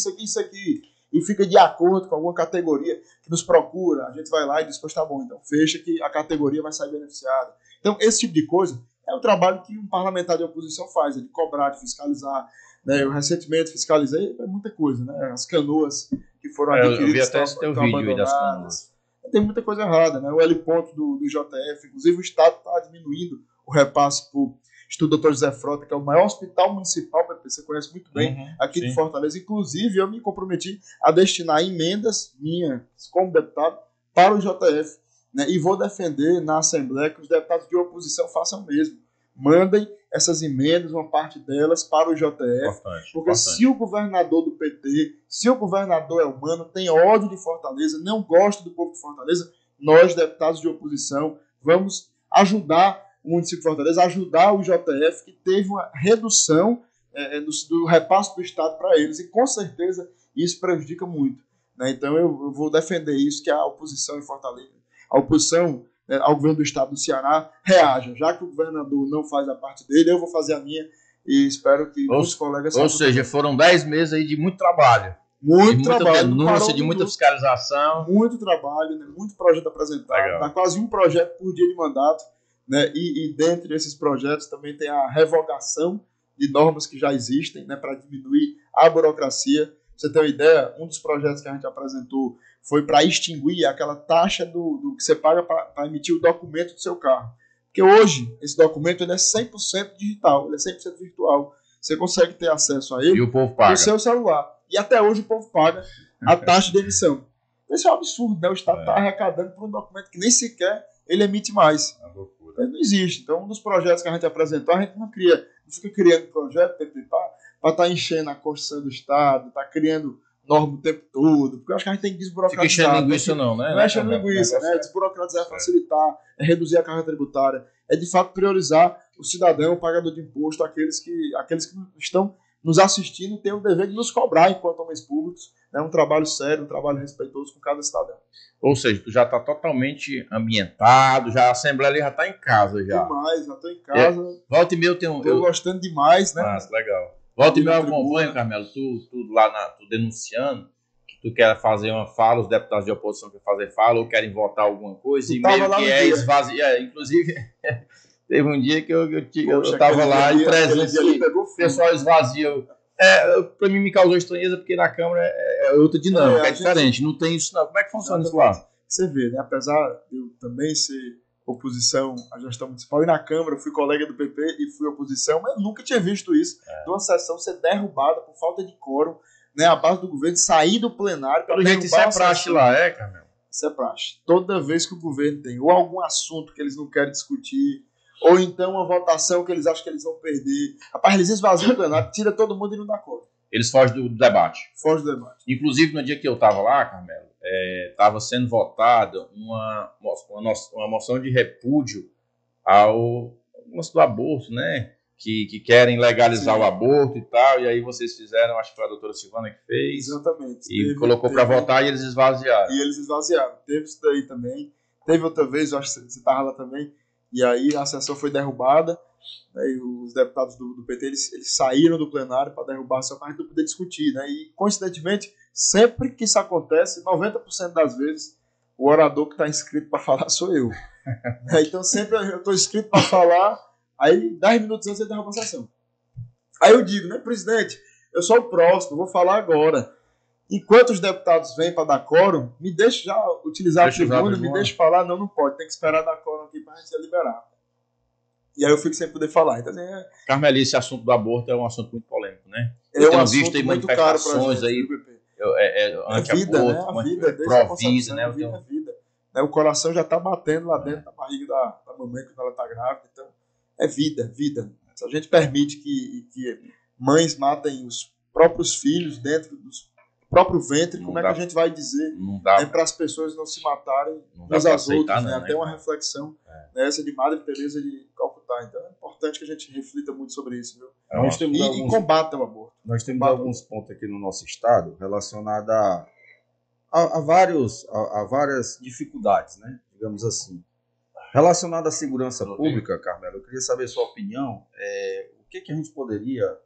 e fica de acordo com alguma categoria que nos procura, a gente vai lá e diz, pois tá bom, então fecha que a categoria vai sair beneficiada. Então, esse tipo de coisa é o trabalho que um parlamentar de oposição faz, de cobrar, de fiscalizar. Né? Eu recentemente fiscalizei muita coisa, né? As canoas que foram adquiridas. Eu vi até esse teu vídeo aí das canoas. Tem muita coisa errada, né? O L ponto do JF, inclusive o Estado está diminuindo o repasse para o Instituto Dr. José Frota, que é o maior hospital municipal, você conhece muito bem, aqui de Fortaleza. Inclusive, eu me comprometi a destinar emendas minhas, como deputado, para o JF. Né? E vou defender na Assembleia que os deputados de oposição façam o mesmo. Mandem essas emendas, uma parte delas, para o JF. Porque se o governador do PT, se o governador é humano, tem ódio de Fortaleza, não gosta do povo de Fortaleza, nós, deputados de oposição, vamos ajudar o município de Fortaleza, ajudar o JF, que teve uma redução do repasse do Estado para eles. E, com certeza, isso prejudica muito. Né? Então, eu vou defender isso, que a oposição em Fortaleza, a oposição ao governo do Estado do Ceará, reaja. Já que o governador não faz a parte dele, eu vou fazer a minha e espero que os colegas... Ou seja, foram 10 meses aí de muito trabalho. Muito de muita trabalho. denúncia, de muita fiscalização. Muito trabalho, né? Muito projeto apresentado. Dá quase um projeto por dia de mandato. Né? E dentre esses projetos também tem a revogação de normas que já existem, né? Para diminuir a burocracia. Pra você ter uma ideia, um dos projetos que a gente apresentou foi para extinguir aquela taxa do que você paga para emitir o documento do seu carro. Porque hoje, esse documento ele é 100% digital, ele é 100% virtual. Você consegue ter acesso a ele e o povo paga no seu celular. E até hoje o povo paga a taxa de emissão. Isso é um absurdo, né? O Estado está arrecadando por um documento que nem sequer ele emite mais. Ele não existe. Então, um dos projetos que a gente apresentou, a gente não fica criando projeto para estar enchendo a Constituição do Estado, está criando norma o tempo todo, porque eu acho que a gente tem que desburocratizar. Fica enchendo linguiça não, né? Não é enchendo linguiça, né? Desburocratizar é facilitar, é reduzir a carga tributária, é de fato priorizar o cidadão, o pagador de imposto, aqueles que estão nos assistindo têm o dever de nos cobrar enquanto homens públicos. É um trabalho sério, um trabalho respeitoso com cada cidadão. Ou seja, tu já está totalmente ambientado, já a Assembleia ali já está em casa já. Demais, já estou em casa. Volta e meia eu tenho... Estou gostando demais, né? Nossa, legal. Volta e meia eu acompanho, Carmelo, tu denunciando que tu quer fazer uma fala, os deputados de oposição querem fazer fala ou querem votar alguma coisa, e meio que esvaziar. Inclusive, teve um dia que eu estava lá e presente, o pessoal esvazia. Para mim me causou estranheza, porque na Câmara é outra dinâmica, é diferente, não tem isso não. Como é que funciona isso lá? Você vê, né? Apesar de eu também ser oposição à gestão municipal, e na Câmara fui colega do PP e fui oposição, mas eu nunca tinha visto isso, de uma sessão ser derrubada por falta de quórum, né, a base do governo sair do plenário para Pelo jeito, isso é praxe lá, Carmelo? Isso é praxe. Toda vez que o governo tem ou algum assunto que eles não querem discutir, ou então uma votação que eles acham que eles vão perder, rapaz, eles esvaziam o plenário, tira todo mundo e não dá quórum. Eles fogem do debate. Foge do debate. Inclusive, no dia que eu estava lá, Carmelo, estava sendo votada uma moção de repúdio ao moço do aborto, né? Que querem legalizar o aborto e tal, e aí vocês fizeram, acho que foi a doutora Silvana que fez. Exatamente. E colocou para votar e eles esvaziaram. E eles esvaziaram. Teve isso daí também. Teve outra vez, eu acho que você estava lá também, e aí a sessão foi derrubada, né, e os deputados do PT eles saíram do plenário para derrubar a sessão para não poder discutir. Né, e, coincidentemente, sempre que isso acontece, 90% das vezes, o orador que está inscrito para falar sou eu. Então, sempre eu estou inscrito para falar, aí 10 minutos antes ele derruba a sessão. Aí eu digo, né, presidente, eu sou o próximo, vou falar agora. Enquanto os deputados vêm para dar quórum, me deixe já utilizar a tribuna, me deixe falar. Não pode, tem que esperar dar quórum aqui para a gente ser liberado. E aí eu fico sem poder falar. Então, Carmelo, esse assunto do aborto é um assunto muito polêmico, né? Eu tenho visto aí manifestações aí, anti-aborto, né? A vida, pró-vida, né? A vida. O coração já está batendo lá dentro da barriga da mamãe quando ela está grávida. Então, é vida. Se a gente permite que mães matem os próprios filhos dentro dos próprio ventre, como é que a gente vai dizer para as pessoas não se matarem umas às outras, né? Até uma reflexão essa de Madre Teresa de Calcutá. Então é importante que a gente reflita muito sobre isso, viu? E combata o aborto. Nós temos alguns pontos aqui no nosso estado relacionados a várias dificuldades, né? Digamos assim. Relacionado à segurança pública, Carmelo, eu queria saber a sua opinião. O que a gente poderia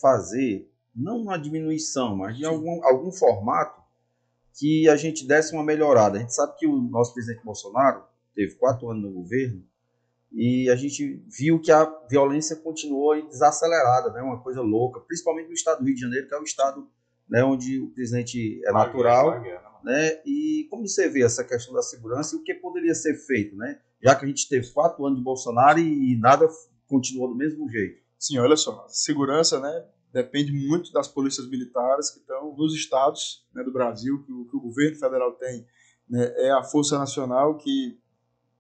fazer, não uma diminuição, mas de algum formato que a gente desse uma melhorada. A gente sabe que o nosso presidente Bolsonaro teve 4 anos no governo e a gente viu que a violência continuou desacelerada, né? Uma coisa louca, principalmente no estado do Rio de Janeiro, que é o estado, né, onde o presidente é natural. Né? E como você vê essa questão da segurança e o que poderia ser feito, né? Já que a gente teve 4 anos de Bolsonaro e nada continuou do mesmo jeito. Sim, olha só, segurança, né, depende muito das polícias militares que estão nos estados, né, do Brasil, que o governo federal tem, né, é a Força Nacional, que,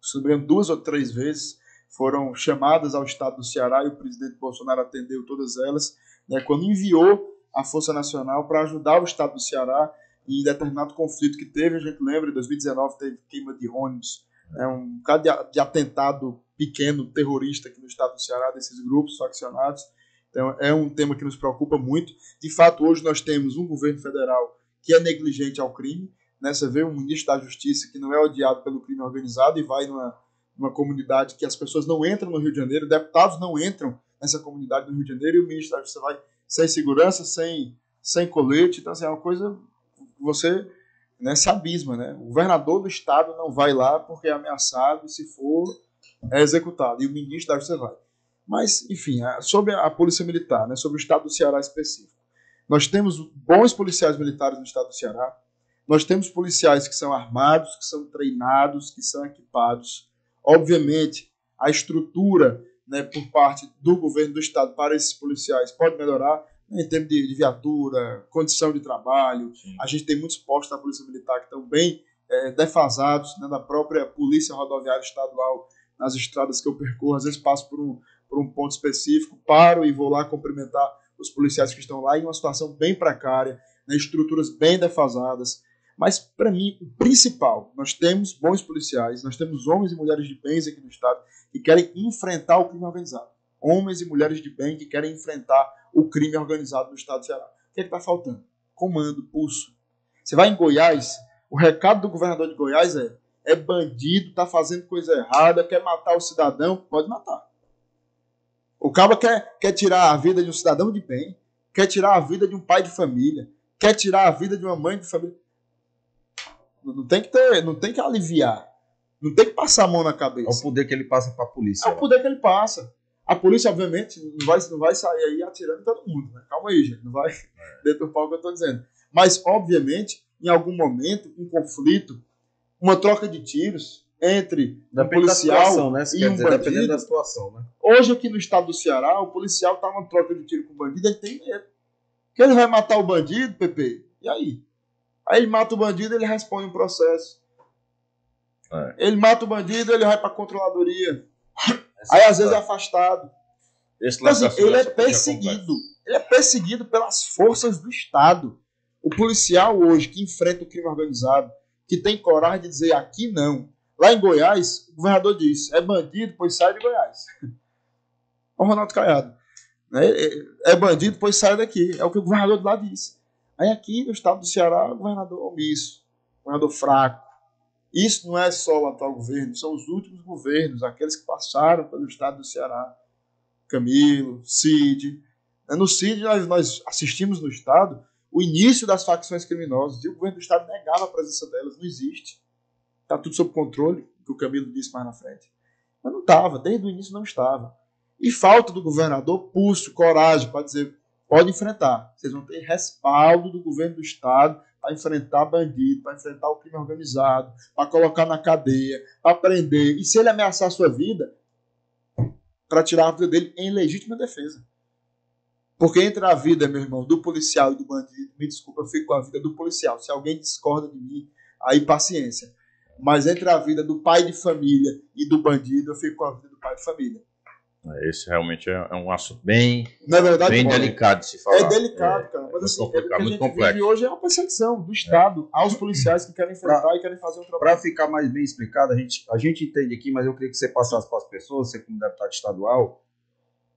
se não me engano, 2 ou 3 vezes foram chamadas ao estado do Ceará e o presidente Bolsonaro atendeu todas elas, né, quando enviou a Força Nacional para ajudar o estado do Ceará em determinado conflito que teve. A gente lembra, em 2019 teve queima de ônibus, né, um bocado de atentado pequeno, terrorista aqui no estado do Ceará, desses grupos faccionados. Então é um tema que nos preocupa muito. De fato, hoje nós temos um governo federal que é negligente ao crime, né? Você vê um ministro da Justiça que não é odiado pelo crime organizado e vai numa comunidade que as pessoas não entram no Rio de Janeiro, deputados não entram nessa comunidade do Rio de Janeiro, e o ministro da Justiça vai sem segurança, sem colete. Então, assim, é uma coisa que você, né, se abisma, né? O governador do estado não vai lá porque é ameaçado, e se for, é executado, e o ministro da Justiça vai. Mas, enfim, sobre a Polícia Militar, né, sobre o estado do Ceará específico. Nós temos bons policiais militares no estado do Ceará, nós temos policiais que são armados, que são treinados, que são equipados. Obviamente, a estrutura, né, por parte do governo do estado para esses policiais pode melhorar, né, em termos de viatura, condição de trabalho. A gente tem muitos postos da Polícia Militar que estão bem defasados, né, da própria Polícia Rodoviária Estadual, nas estradas que eu percorro. Às vezes passo por um ponto específico, paro e vou lá cumprimentar os policiais que estão lá, em uma situação bem precária, né, estruturas bem defasadas. Mas, para mim, o principal, nós temos bons policiais, nós temos homens e mulheres de bens aqui no estado que querem enfrentar o crime organizado. Homens e mulheres de bem que querem enfrentar o crime organizado no estado do Ceará. O que é que está faltando? Comando, pulso. Você vai em Goiás, o recado do governador de Goiás é bandido, está fazendo coisa errada, quer matar o cidadão, pode matar. O cara quer tirar a vida de um cidadão de bem, quer tirar a vida de um pai de família, quer tirar a vida de uma mãe de família. Não tem que aliviar. Não tem que passar a mão na cabeça. É o poder que ele passa para a polícia. É o poder que ele passa. A polícia, obviamente, não vai sair aí atirando em todo mundo. Né? Calma aí, gente. Não vai deturpar o que eu estou dizendo. Mas, obviamente, em algum momento, um conflito, uma troca de tiros, entre um Depende policial da situação, né? e um Dependendo bandido. da situação, né? Hoje aqui no estado do Ceará, o policial tá numa troca de tiro com o bandido, ele tem medo. Que ele vai matar o bandido, Pepe, e aí? Aí ele mata o bandido, ele responde um processo. Ele mata o bandido, ele vai pra controladoria. Aí às vezes é afastado. Então, assim, ele é perseguido. Ele é perseguido pelas forças do Estado. O policial hoje que enfrenta o crime organizado, que tem coragem de dizer aqui não. Lá em Goiás, o governador disse, é bandido, pois sai de Goiás. O Ronaldo Caiado. É bandido, pois sai daqui. É o que o governador de lá disse. Aí aqui no estado do Ceará, o governador omisso, o governador fraco. Isso não é só o atual governo, são os últimos governos, aqueles que passaram pelo estado do Ceará. Camilo, Cid. No Cid, nós assistimos no estado o início das facções criminosas, e o governo do estado negava a presença delas, não existe. Está tudo sob controle, o que o Camilo disse mais na frente. Mas não estava, desde o início não estava. E falta do governador pulso, coragem para dizer, pode enfrentar. Vocês vão ter respaldo do governo do estado para enfrentar bandido, para enfrentar o crime organizado, para colocar na cadeia, para prender. E se ele ameaçar a sua vida, para tirar a vida dele em legítima defesa. Porque entre a vida, meu irmão, do policial e do bandido, me desculpa, eu fico com a vida do policial. Se alguém discorda de mim, aí paciência. Mas entre a vida do pai de família e do bandido, eu fico com a vida do pai de família. Esse realmente é um assunto bem, Na verdade, bem delicado de se falar. É delicado, cara. Mas assim, o que a gente vive hoje é uma perseguição do Estado aos policiais que querem enfrentar e querem fazer um trabalho. Para ficar mais bem explicado, a gente entende aqui, mas eu queria que você passasse para as pessoas, você como deputado estadual,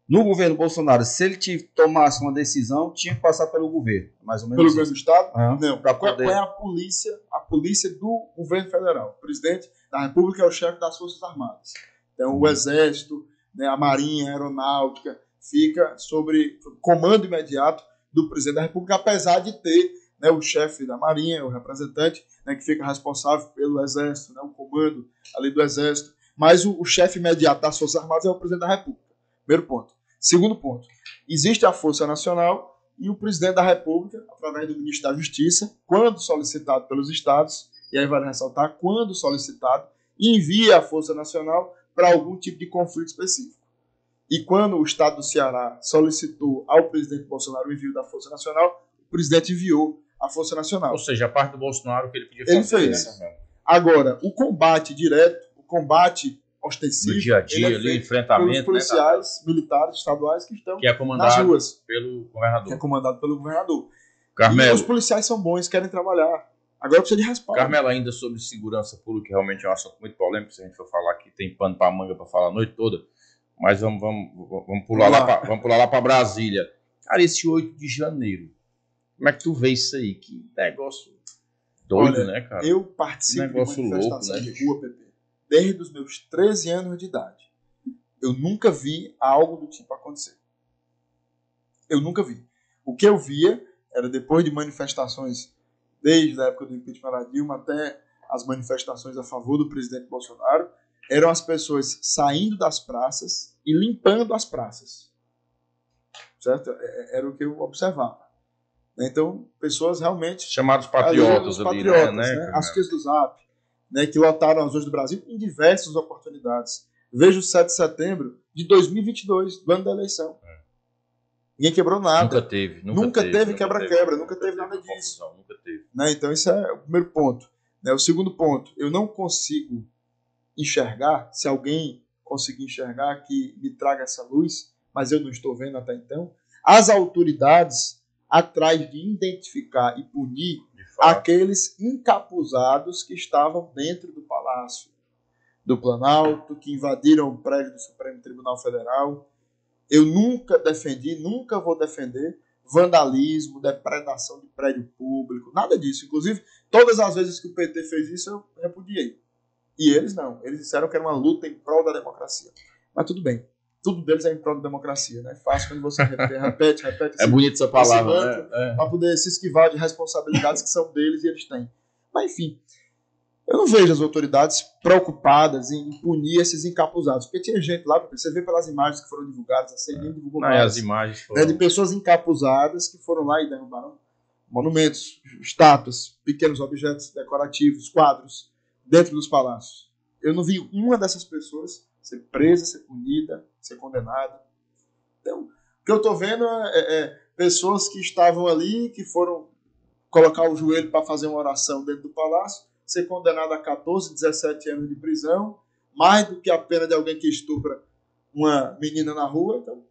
no governo Bolsonaro, se ele tomasse uma decisão, tinha que passar pelo governo, mais ou menos. Pelo governo do Estado? Não. Qual é a polícia? A polícia do governo federal. O presidente da República é o chefe das Forças Armadas. Então, o Exército, né, a Marinha, a Aeronáutica, fica sobre comando imediato do presidente da República, apesar de ter, né, o chefe da Marinha, o representante, né, que fica responsável pelo Exército, né, o comando ali do Exército. Mas o chefe imediato das Forças Armadas é o presidente da República. Primeiro ponto. Segundo ponto, existe a Força Nacional e o presidente da República, através do ministro da Justiça, quando solicitado pelos estados, e aí vale ressaltar, quando solicitado, envia a Força Nacional para algum tipo de conflito específico. E quando o estado do Ceará solicitou ao presidente Bolsonaro o envio da Força Nacional, o presidente enviou a Força Nacional. Ou seja, a parte do Bolsonaro que ele podia fazer. Ele fez. Né? Agora, o combate direto, o combate ostensivo, no dia a dia, ali, enfrentamento pelos policiais, né, militares estaduais que estão nas ruas. Pelo governador. Que é comandado pelo governador. Carmelo, e os policiais são bons, querem trabalhar. Agora precisa de respaldo. Carmelo, ainda sobre segurança pública, que realmente é um assunto muito polêmico, se a gente for falar aqui, tem pano para manga para falar a noite toda, mas vamos pular lá para Brasília. Cara, esse 8 de janeiro, como é que tu vê isso aí? Que negócio doido, né, cara? Eu participo de manifestação louco, né, de rua, Pepe, desde os meus 13 anos de idade. Eu nunca vi algo do tipo acontecer. Eu nunca vi. O que eu via era depois de manifestações, desde a época do impeachment da Dilma até as manifestações a favor do presidente Bolsonaro, eram as pessoas saindo das praças e limpando as praças. Certo? Era o que eu observava. Então, pessoas realmente... Chamados patriotas ali, né? As tias do Zap, né, que lotaram as ruas do Brasil em diversas oportunidades. Veja o 7 de setembro de 2022, do ano da eleição. Ninguém quebrou nada. Nunca teve quebra-quebra, nunca teve nada disso. Nunca teve. Né? Então, esse é o primeiro ponto. Né? O segundo ponto, eu não consigo enxergar, se alguém conseguir enxergar, que me traga essa luz, mas eu não estou vendo até então, as autoridades atrás de identificar e punir aqueles encapuzados que estavam dentro do Palácio do Planalto, que invadiram o prédio do Supremo Tribunal Federal. Eu nunca defendi, nunca vou defender vandalismo, depredação de prédio público, nada disso. Inclusive, todas as vezes que o PT fez isso, eu repudiei. E eles não. Eles disseram que era uma luta em prol da democracia. Mas tudo bem. Tudo deles é em prol da democracia, né? Fácil quando você repete. É bonita essa palavra, né? Para poder se esquivar de responsabilidades que são deles e eles têm. Mas, enfim, eu não vejo as autoridades preocupadas em punir esses encapuzados. Porque tinha gente lá, você vê pelas imagens que foram divulgadas, a CNN divulgou as imagens foram... de pessoas encapuzadas que foram lá e derrubaram monumentos, estátuas, pequenos objetos decorativos, quadros, dentro dos palácios. Eu não vi uma dessas pessoas ser presa, ser punida, ser condenada. Então, o que eu estou vendo é pessoas que estavam ali, que foram colocar o joelho para fazer uma oração dentro do palácio, ser condenado a 14, 17 anos de prisão, mais do que a pena de alguém que estupra uma menina na rua. Então,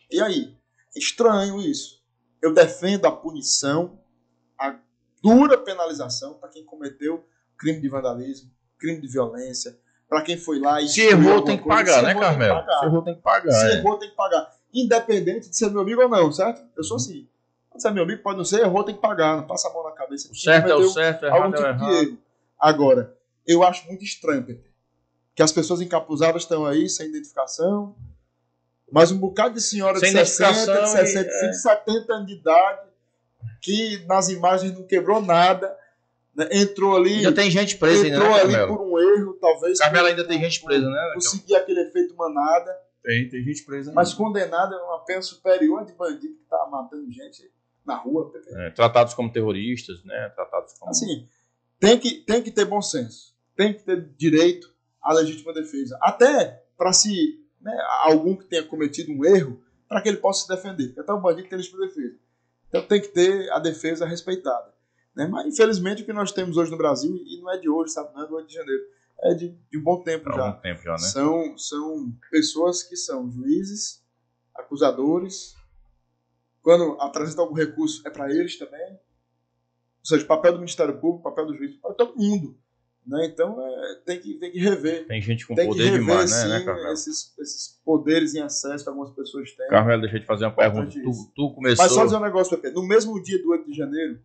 e aí? Estranho isso. Eu defendo a punição, a dura penalização para quem cometeu crime de vandalismo, crime de violência, para quem foi lá e... Se errou, tem que pagar, né, Carmelo? Se errou, tem que pagar. Se errou, tem que pagar. Independente de ser meu amigo ou não, certo? Eu sou assim. Se é meu amigo, pode não ser, errou, tem que pagar. Não passa a mão na cabeça. O certo é o certo, errado é o errado. Erro. Agora, eu acho muito estranho, PT, que as pessoas encapuzadas estão aí, sem identificação, mas um bocado de senhora de 60, de 65, 70 anos de idade, que nas imagens não quebrou nada, né? Entrou ali... Ainda tem gente presa ainda, entrou né, ali Carmelo? por um erro, talvez... Carmelo ainda tem gente presa, né? Conseguir aquele efeito manada. Tem gente presa ainda. Mas condenado é uma pena superior de bandido que tá matando gente na rua. Tratados como terroristas, né? Tratados como... Assim, tem que ter bom senso. Tem que ter direito à legítima defesa. Até para se... Né, algum que tenha cometido um erro, para que ele possa se defender. Porque até o bandido tem legítima defesa. Então tem que ter a defesa respeitada. Né? Mas, infelizmente, o que nós temos hoje no Brasil, e não é de hoje, sabe? Não é do 8 de janeiro. É de um bom tempo já. Bom tempo já, né? São pessoas que são juízes, acusadores. Quando apresenta algum recurso, é para eles também. Ou seja, o papel do Ministério Público, o papel do juiz, para todo mundo. Né? Então, tem que rever. Tem gente com tem poder que rever, demais, sim, né, Carmelo? Esses poderes em excesso que algumas pessoas têm. Carmelo, deixa eu te fazer uma pergunta. Tu começou... Mas só dizer um negócio, Pepe. No mesmo dia do 8 de janeiro,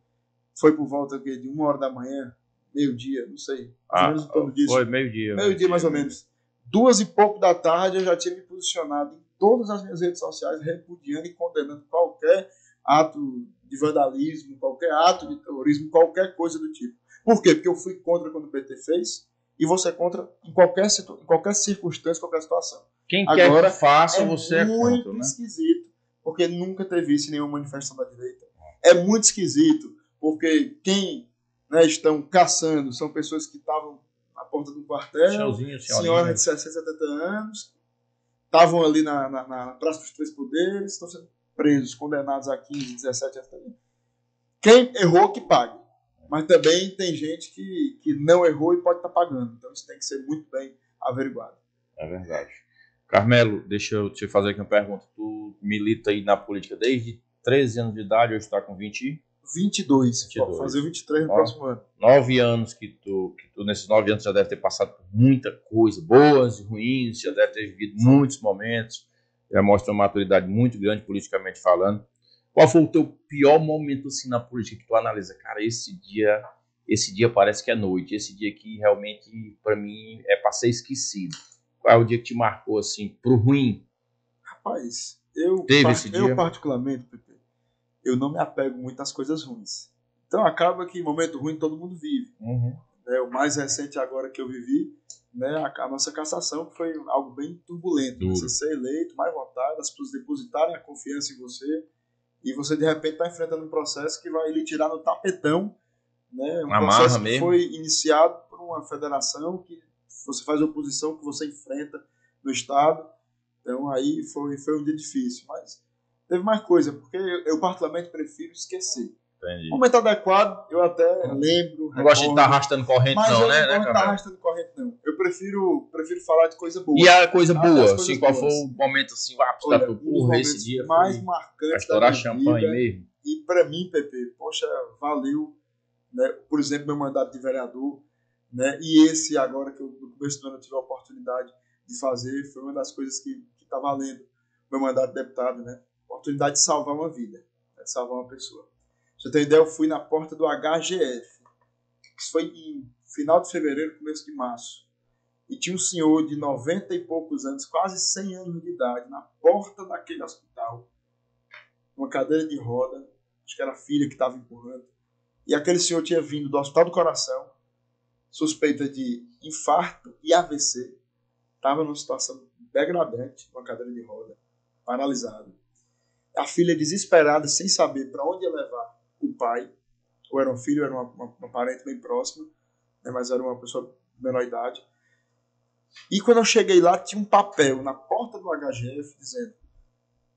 foi por volta de 1h da manhã, meio-dia, não sei. Mais ou menos em torno disso. Foi meio-dia. Meio-dia, mais ou menos. 2h pouco da tarde, eu já tinha me posicionado em todas as minhas redes sociais, repudiando e condenando qualquer ato de vandalismo, qualquer ato de terrorismo, qualquer coisa do tipo. Por quê? Porque eu fui contra quando o PT fez e você é contra em qualquer circunstância, qualquer situação. Quem Agora, quer que faça, você é muito contra, né? esquisito, porque nunca teve isso em nenhuma manifestação da direita. É muito esquisito, porque quem, né, estão caçando são pessoas que estavam na porta do quartel, senhoras de 60, 70 anos, estavam ali na Praça dos Três Poderes, estão sendo presos, condenados a 15, 17 anos. Quem errou, que pague. Mas também tem gente que não errou e pode estar pagando. Então isso tem que ser muito bem averiguado. É verdade. Carmelo, deixa eu te fazer aqui uma pergunta. Tu milita aí na política desde 13 anos de idade, hoje está com 22. Vou fazer 23 no próximo ano. 9 anos que tu, nesses 9 anos, já deve ter passado por muita coisa, boas e ruins, já deve ter vivido muitos momentos, já mostra uma maturidade muito grande politicamente falando. Qual foi o teu pior momento assim na política que tu analisa? Cara, esse dia parece que é noite, esse dia aqui realmente, para mim, é para ser esquecido. Qual é o dia que te marcou assim, pro ruim? Rapaz, eu particularmente, Pepe, eu não me apego muito às coisas ruins. Então acaba que momento ruim todo mundo vive. Uhum. O mais recente agora que eu vivi, né, a nossa cassação, que foi algo bem turbulento. Você ser eleito, mais votado, as pessoas depositarem a confiança em você, e você de repente está enfrentando um processo que vai lhe tirar no tapetão, né, um processo que foi iniciado por uma federação que você faz oposição, que você enfrenta no Estado. Então aí foi um dia difícil, mas teve mais coisa, porque eu particularmente prefiro esquecer. Entendi. Momento adequado, eu até lembro. Não gosto de estar arrastando corrente, mas não, né? Mas eu não gosto de estar arrastando corrente, não. Eu prefiro falar de coisa boa. E a coisa boa, assim, qual foi o momento assim, esse dia mais marcante estourar champanhe mesmo? E para mim, Pepe, poxa, valeu, né? Por exemplo, meu mandato de vereador, né? E esse agora que eu, no começo do ano eu tive a oportunidade de fazer, foi uma das coisas que tá valendo meu mandato de deputado, né? Oportunidade de salvar uma vida, né? De salvar uma pessoa. Pra você ter ideia, eu fui na porta do HGF. Isso foi em final de fevereiro, começo de março. E tinha um senhor de 90 e poucos anos, quase 100 anos de idade, na porta daquele hospital, uma cadeira de roda, acho que era a filha que estava empurrando. E aquele senhor tinha vindo do Hospital do Coração, suspeita de infarto e AVC. Estava numa situação degradante, uma cadeira de roda, paralisado. A filha desesperada, sem saber para onde ia levar o pai, ou era um filho, ou era uma parente bem próxima, né, mas era uma pessoa de menor idade. E quando eu cheguei lá, tinha um papel na porta do HGF dizendo: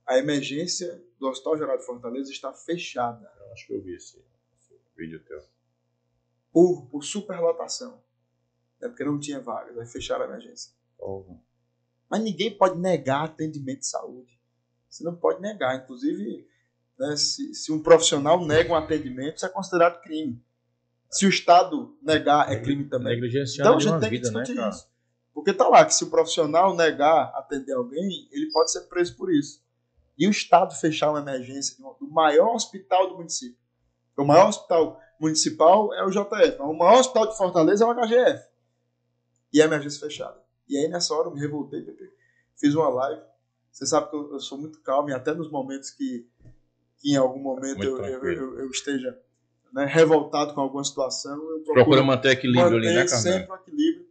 a emergência do Hospital Geral de Fortaleza está fechada. Eu acho que eu vi esse vídeo teu. Por superlotação. Porque não tinha vagas. Aí fecharam a emergência. Mas ninguém pode negar atendimento de saúde. Você não pode negar. Inclusive, né, se um profissional nega um atendimento, isso é considerado crime. Se o Estado negar, é crime também. Então a gente tem que discutir isso. Porque tá lá que se o profissional negar atender alguém, ele pode ser preso por isso. E o Estado fechar uma emergência do maior hospital do município. O maior hospital municipal é o JF. O maior hospital de Fortaleza é o HGF. E a emergência fechada. E aí nessa hora eu me revoltei, Pepe. Fiz uma live. Você sabe que eu sou muito calmo e até nos momentos que em algum momento eu esteja, né, revoltado com alguma situação, eu procuro manter equilíbrio ali, né, Carmelo? Sempre o equilíbrio.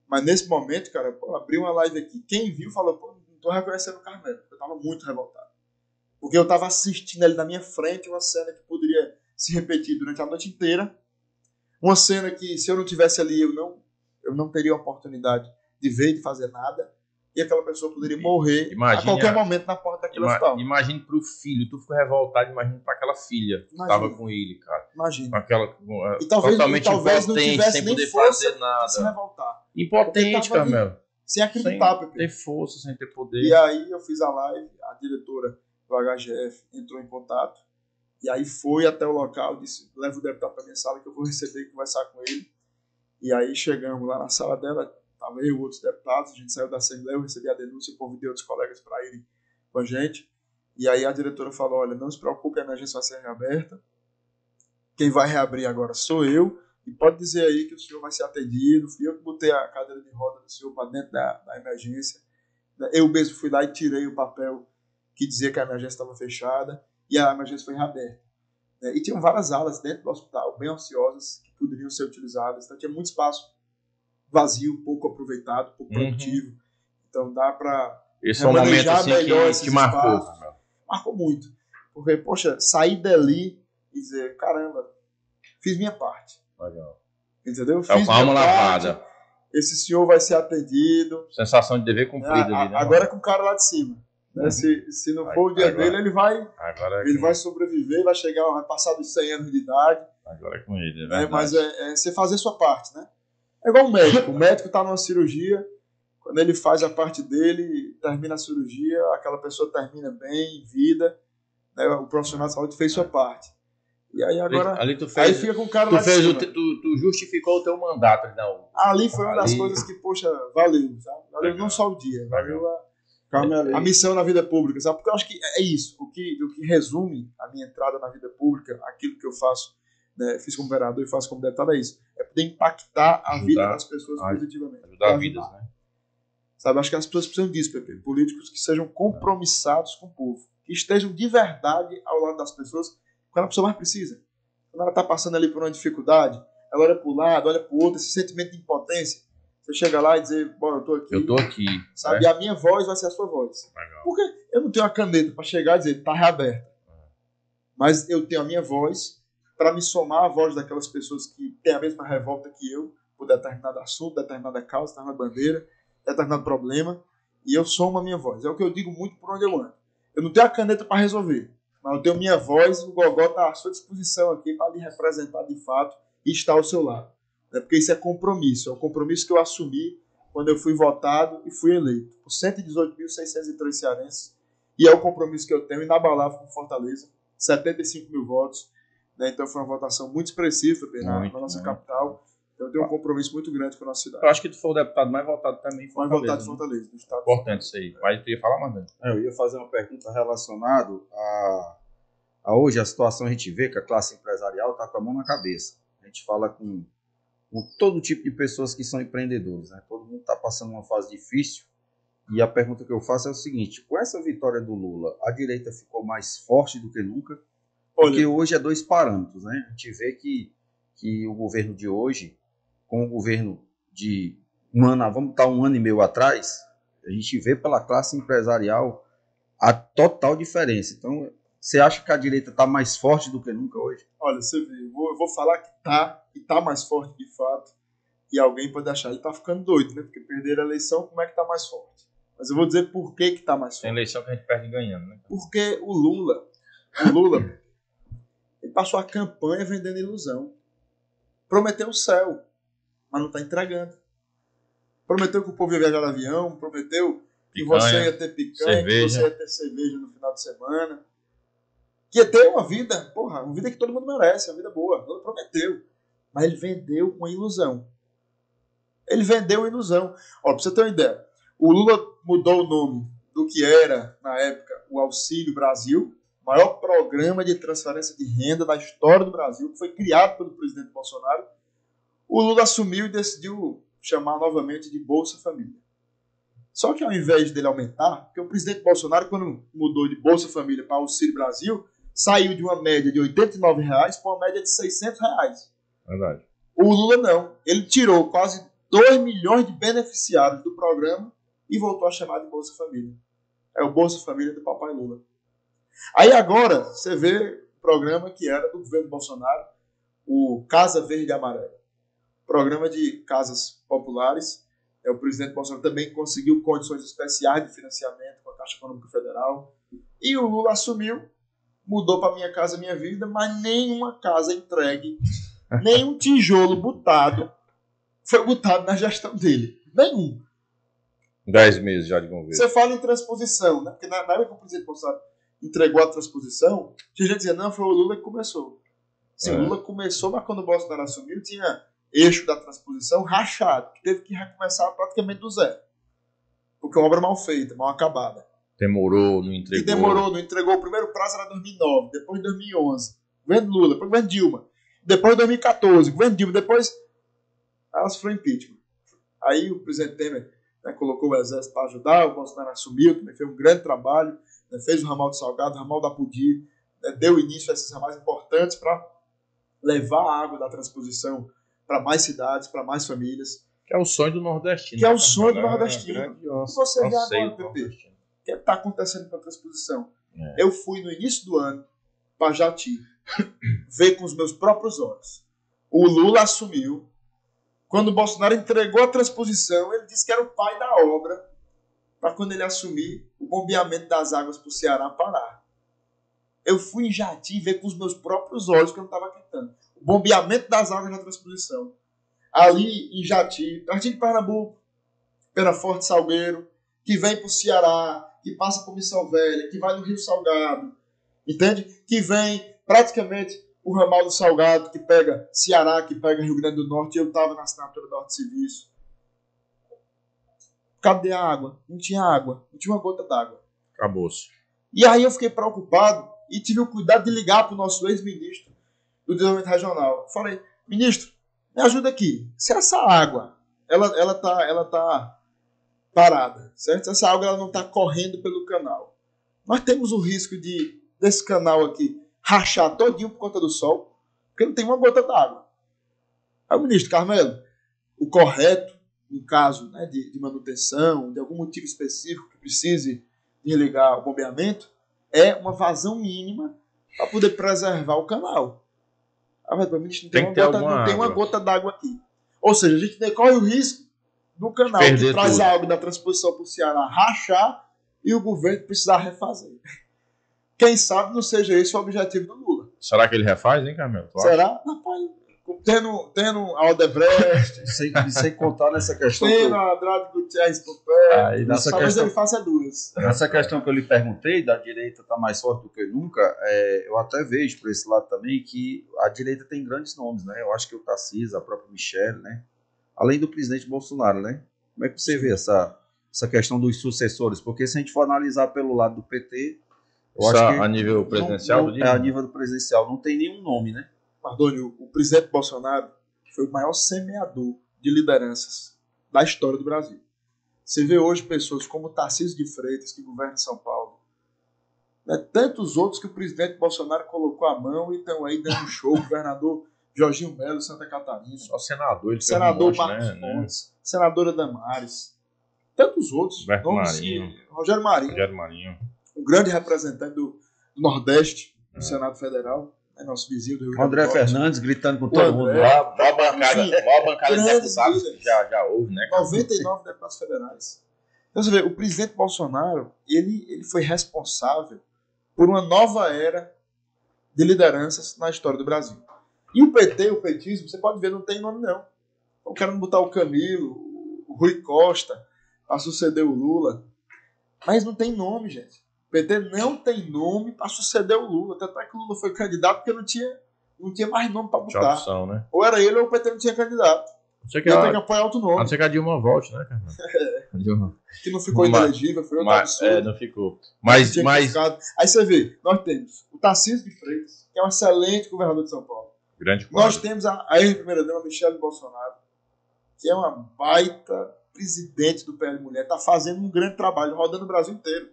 Mas nesse momento, cara, abri uma live aqui. Quem viu falou, pô, não tô reconhecendo o Carmelo. Eu tava muito revoltado. Porque eu tava assistindo ali na minha frente uma cena que poderia se repetir durante a noite inteira. Uma cena que, se eu não tivesse ali, eu não teria a oportunidade de ver, de fazer nada. E aquela pessoa poderia morrer a qualquer momento na porta daquele hospital. Imagine pro filho, tu ficou revoltado, imagine pra aquela filha que tava com ele, cara. Imagina. E talvez não tivesse sem nem poder força fazer nada. De se revoltar. Impotente, Carmelo. Sem acreditar, Pepe. Sem ter força, sem ter poder. E aí eu fiz a live, a diretora do HGF entrou em contato. E aí foi até o local, disse, leva o deputado pra minha sala que eu vou receber e conversar com ele. E aí chegamos lá na sala dela, estava eu e outros deputados, a gente saiu da Assembleia, eu recebi a denúncia, convidei outros colegas para irem com a gente. E aí a diretora falou, olha, não se preocupe, a emergência vai ser reaberta. Quem vai reabrir agora sou eu. E pode dizer aí que o senhor vai ser atendido. Fui eu que botei a cadeira de roda do senhor para dentro da emergência. Eu mesmo fui lá e tirei o papel que dizia que a emergência estava fechada. E a emergência foi reaberta. E tinham várias alas dentro do hospital, bem ociosas, que poderiam ser utilizadas. Então tinha muito espaço vazio, pouco aproveitado, pouco produtivo. Então dá para esse é um momento assim que marcou. Marcou muito. Porque, poxa, sair dali e dizer, caramba, fiz minha parte. Legal. Entendeu? Fiz minha alma lavada. Esse senhor vai ser atendido. Sensação de dever cumprido ali, né? Agora é com o cara lá de cima. Né? Se não for o dia dele, ele vai sobreviver, vai passar dos 100 anos de idade. Agora é com ele, né? Mas é você fazer a sua parte, né? É igual um médico. O médico está numa cirurgia, quando ele faz a parte dele, termina a cirurgia, aquela pessoa termina bem, em vida, né? O profissional de saúde fez sua parte. E aí agora, ali tu fez, aí fica com o cara lá de cima. Tu justificou o teu mandato. Não. Ali foi uma das coisas que, poxa, valeu, sabe? Valeu não só o dia, valeu a missão na vida pública, sabe? Porque eu acho que é isso, o que resume a minha entrada na vida pública, aquilo que eu faço, né, fiz como vereador e faço como deputado, é isso. É poder impactar a vida das pessoas positivamente. Ajudar vidas, né? Sabe? Acho que as pessoas precisam disso, Pepe. Políticos que sejam compromissados com o povo, que estejam de verdade ao lado das pessoas quando a pessoa mais precisa. Quando ela está passando ali por uma dificuldade, ela olha para o lado, olha para o outro, esse sentimento de impotência. Você chega lá e dizer, bora, eu tô aqui. Sabe? Né? E a minha voz vai ser a sua voz. Legal. Porque eu não tenho uma caneta para chegar e dizer, está reaberta. Mas eu tenho a minha voz para me somar à voz daquelas pessoas que têm a mesma revolta que eu por determinado assunto, determinada causa, determinada bandeira, determinado problema. E eu somo a minha voz. É o que eu digo muito por onde eu ando. Eu não tenho a caneta para resolver. Mas eu tenho minha voz, o Gogó está à sua disposição aqui para lhe representar de fato e estar ao seu lado. Porque isso é compromisso. É o compromisso que eu assumi quando eu fui votado e fui eleito por 118.603 cearenses. E é o compromisso que eu tenho inabalável com Fortaleza. 75 mil votos. Né? Então foi uma votação muito expressiva na nossa capital. Então eu tenho um compromisso muito grande com a nossa cidade. Eu acho que tu foi o deputado mais votado também em Fortaleza. Mais votado em Fortaleza. Do estado. Importante isso aí. Mas tu ia falar, Mandando? Eu ia fazer uma pergunta relacionada a hoje, a situação a gente vê que a classe empresarial está com a mão na cabeça. A gente fala com todo tipo de pessoas que são empreendedores, né? Todo mundo está passando uma fase difícil. E a pergunta que eu faço é o seguinte: com essa vitória do Lula, a direita ficou mais forte do que nunca? Porque hoje é dois parâmetros, né? A gente vê que o governo de hoje, com o governo de vamos estar um ano e meio atrás, a gente vê pela classe empresarial a total diferença. Então, você acha que a direita está mais forte do que nunca hoje? Olha, você vê, eu vou falar que está mais forte de fato, E alguém pode achar, ele tá ficando doido, né? Porque perder a eleição, como é que tá mais forte? Mas eu vou dizer por que tá mais forte. Tem eleição que a gente perde ganhando, né? Porque o Lula, ele passou a campanha vendendo ilusão. Prometeu o céu, mas não tá entregando. Prometeu que o povo ia viajar de avião, prometeu que você ia ter picanha, cerveja. Que você ia ter cerveja no final de semana. Que ia ter uma vida, uma vida que todo mundo merece, uma vida boa. Ele prometeu. Mas ele vendeu uma ilusão. Ó, pra você ter uma ideia, o Lula mudou o nome do que era, na época, o Auxílio Brasil, maior programa de transferência de renda da história do Brasil, que foi criado pelo presidente Bolsonaro. O Lula assumiu e decidiu chamar novamente de Bolsa Família. Só que ao invés dele aumentar, porque o presidente Bolsonaro, quando mudou de Bolsa Família para Auxílio Brasil, saiu de uma média de R$ 89 para uma média de R$ 600. Verdade. O Lula não. Ele tirou quase 2 milhões de beneficiários do programa e voltou a chamar de Bolsa Família. É o Bolsa Família do papai Lula. Aí agora você vê o programa que era do governo Bolsonaro, o Casa Verde e Amarela. Programa de casas populares. O presidente Bolsonaro também conseguiu condições especiais de financiamento com a Caixa Econômica Federal. E o Lula assumiu, mudou para Minha Casa Minha Vida, mas nenhuma casa entregue, nenhum tijolo botado foi botado na gestão dele. Nenhum. 10 meses já de governo. Você fala em transposição, né? Porque na época que o presidente Bolsonaro entregou a transposição, tinha gente dizendo, não, foi o Lula que começou. Sim, o Lula começou, mas quando o Bolsonaro assumiu, tinha eixo da transposição rachado, que teve que recomeçar praticamente do zero. Porque é uma obra mal feita, mal acabada. Demorou, não entregou. Não entregou. O primeiro prazo era 2009, depois 2011. Governo Lula, depois governo Dilma. Depois 2014, governo Dilma. Depois ela sofreu impeachment. Aí o presidente Temer, né, colocou o exército para ajudar, o Bolsonaro assumiu, também fez um grande trabalho, né, fez o ramal do Salgado, o ramal da Pudi, né, deu início a esses ramais importantes para levar a água da transposição para mais cidades, para mais famílias. Que é o sonho do nordestino. Que é o sonho do nordestino. E você vê agora, Pepe, o que está acontecendo com a transposição? Eu fui no início do ano para Jati ver com os meus próprios olhos. O Lula assumiu. Quando o Bolsonaro entregou a transposição, ele disse que era o pai da obra para quando ele assumir o bombeamento das águas para o Ceará parar. Eu fui em Jati ver com os meus próprios olhos, que eu não estava acreditando. O bombeamento das águas na transposição. Ali em Jati, partindo de Pernambuco, Pena Forte, Salgueiro, que vem para o Ceará, que passa por Missão Velha, que vai no Rio Salgado, entende? Que vem praticamente o ramal do Salgado, que pega Ceará, que pega Rio Grande do Norte. Eu estava na assinatura do Auto Serviço. Cadê a água? Não tinha água, não tinha uma gota d'água. Acabou-se. E aí eu fiquei preocupado e tive o cuidado de ligar para o nosso ex-ministro do Desenvolvimento Regional. Falei, ministro, me ajuda aqui. Se essa água, ela tá parada, certo? Se essa água ela não está correndo pelo canal, nós temos o risco desse canal aqui rachar todinho por conta do sol, porque não tem uma gota d'água. Aí o ministro, Carmelo, o correto, no caso, né, de manutenção, de algum motivo específico que precise desligar o bombeamento, é uma vazão mínima para poder preservar o canal. O ministro não tem uma gota d'água aqui. Ou seja, a gente corre o risco do canal que traz tudo. A água da transposição para o Ceará rachar e o governo precisar refazer. Quem sabe não seja esse o objetivo do Lula. Será que ele refaz, hein, Carmelo? Será? Rapaz, tendo a Odebrecht, sem contar nessa questão. Tendo a Andrade Gutierrez por perto, talvez questão, ele faça duas. Nessa questão que eu lhe perguntei, da direita está mais forte do que nunca, eu até vejo por esse lado também que a direita tem grandes nomes, né? Eu acho que o Tarcísio, a própria Michelle, né? Além do presidente Bolsonaro, né? Como é que você vê essa questão dos sucessores? Porque se a gente for analisar pelo lado do PT, eu acho que a nível presidencial, a nível do presidencial não tem nenhum nome, né? Pardônio, o presidente Bolsonaro foi o maior semeador de lideranças da história do Brasil. Você vê hoje pessoas como Tarcísio de Freitas, que governa São Paulo, né? Tantos outros que o presidente Bolsonaro colocou a mão e estão aí dando show, o governador Jorginho Melo, Santa Catarina. Só senador, ele senador Marcos Pontes, senadora Damares, tantos outros. Rogério Marinho. Um grande representante do Nordeste no Senado Federal. né, nosso vizinho do Rio Grande do André Norte. Fernandes gritando com todo mundo André. lá. Maior bancada de grandes deputados líderes. que já houve, né? 99 deputados federais. Então você vê, o presidente Bolsonaro, ele foi responsável por uma nova era de lideranças na história do Brasil. E o PT, o petismo, você pode ver, não tem nome não. Estão querendo botar o Camilo, o Rui Costa, para suceder o Lula. Mas não tem nome, gente. O PT não tem nome para suceder o Lula. Tanto é que o Lula foi candidato porque não tinha mais nome para Tinha botar. opção, né? Ou era ele ou o PT não tinha candidato. Não sei que Ia ter que apoiar outro a nome. não ser que a Dilma volte, né, cara? Dilma. Que não ficou inelegível, foi outro absurdo. Não ficou. Mas Aí você vê, nós temos o Tarcísio de Freitas, que é um excelente governador de São Paulo. grande Nós quadro. temos a ex-primeira-dama Michele Bolsonaro, que é uma baita presidente do PL Mulher, está fazendo um grande trabalho, rodando o Brasil inteiro.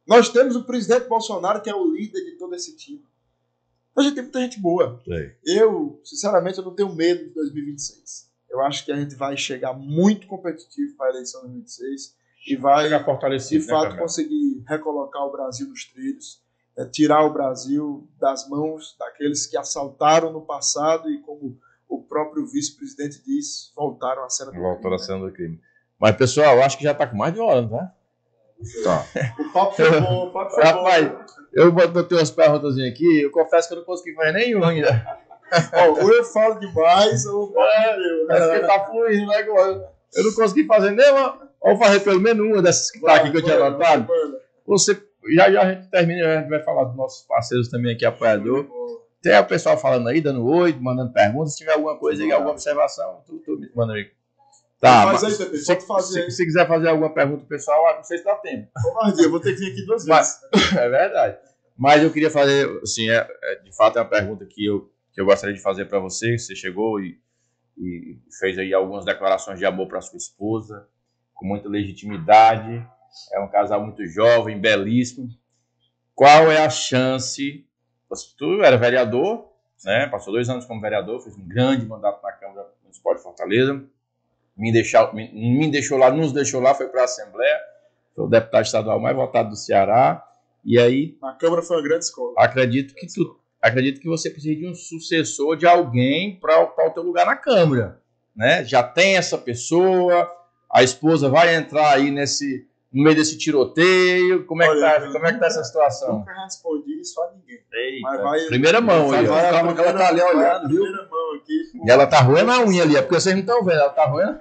Nós temos o presidente Bolsonaro, que é o líder de todo esse time. A gente tem muita gente boa. Sei. Eu, sinceramente, eu não tenho medo de 2026. Eu acho que a gente vai chegar muito competitivo para a eleição de 2026 e vai, Chegar fortalecido, de fato, né, Carmelo? conseguir recolocar o Brasil nos trilhos, tirar o Brasil das mãos daqueles que assaltaram no passado e, como o próprio vice-presidente diz, voltaram à cena do Voltou a cena do crime. Mas, pessoal, eu acho que já tá com mais de uma hora, não tá? Tá. O papo foi bom, o papo foi Rapaz, bom. eu botei umas perguntas aqui, eu confesso que eu não consegui fazer nenhuma ainda. Ó, ou eu falo demais ou o papo é meu. Parece que tá fluindo, né? Eu não consegui fazer nenhuma. Vou fazer pelo menos uma dessas que tá aqui que eu tinha anotado. Você, já a gente termina, a gente vai falar dos nossos parceiros também aqui, apoiador. Tem o pessoal falando aí, dando oi, mandando perguntas. Se tiver alguma coisa aí, alguma observação, tu me manda aí. Tá, Faz mas aí, Pepe, pode fazer aí. se quiser fazer alguma pergunta pessoal, não sei se dá tempo. Covardia, eu vou ter que vir aqui 2 Mas- vezes. É verdade. Mas eu queria fazer, assim, de fato é uma pergunta que eu gostaria de fazer para você. Você chegou e fez aí algumas declarações de amor para sua esposa, com muita legitimidade. É um casal muito jovem, belíssimo. Qual é a chance? Tu era vereador, né? Passou 2 anos como vereador, fez um grande mandato na Câmara Municipal de Fortaleza. Nos deixou lá, foi para a Assembleia, foi o deputado estadual mais votado do Ceará. E aí, A Câmara foi uma grande escola. acredito que você precisa de um sucessor, de alguém para ocupar o teu lugar na Câmara, né? Já tem essa pessoa, a esposa vai entrar aí no meio desse tiroteio. Como é que tá essa situação? Nunca respondi isso a ninguém. Eita, Mas vai- primeira mão aí, ó. Calma que ela tá ali olhando, viu? Primeira mão aqui. E ela tá roendo a unha ali, é porque vocês não estão vendo, ela tá roendo.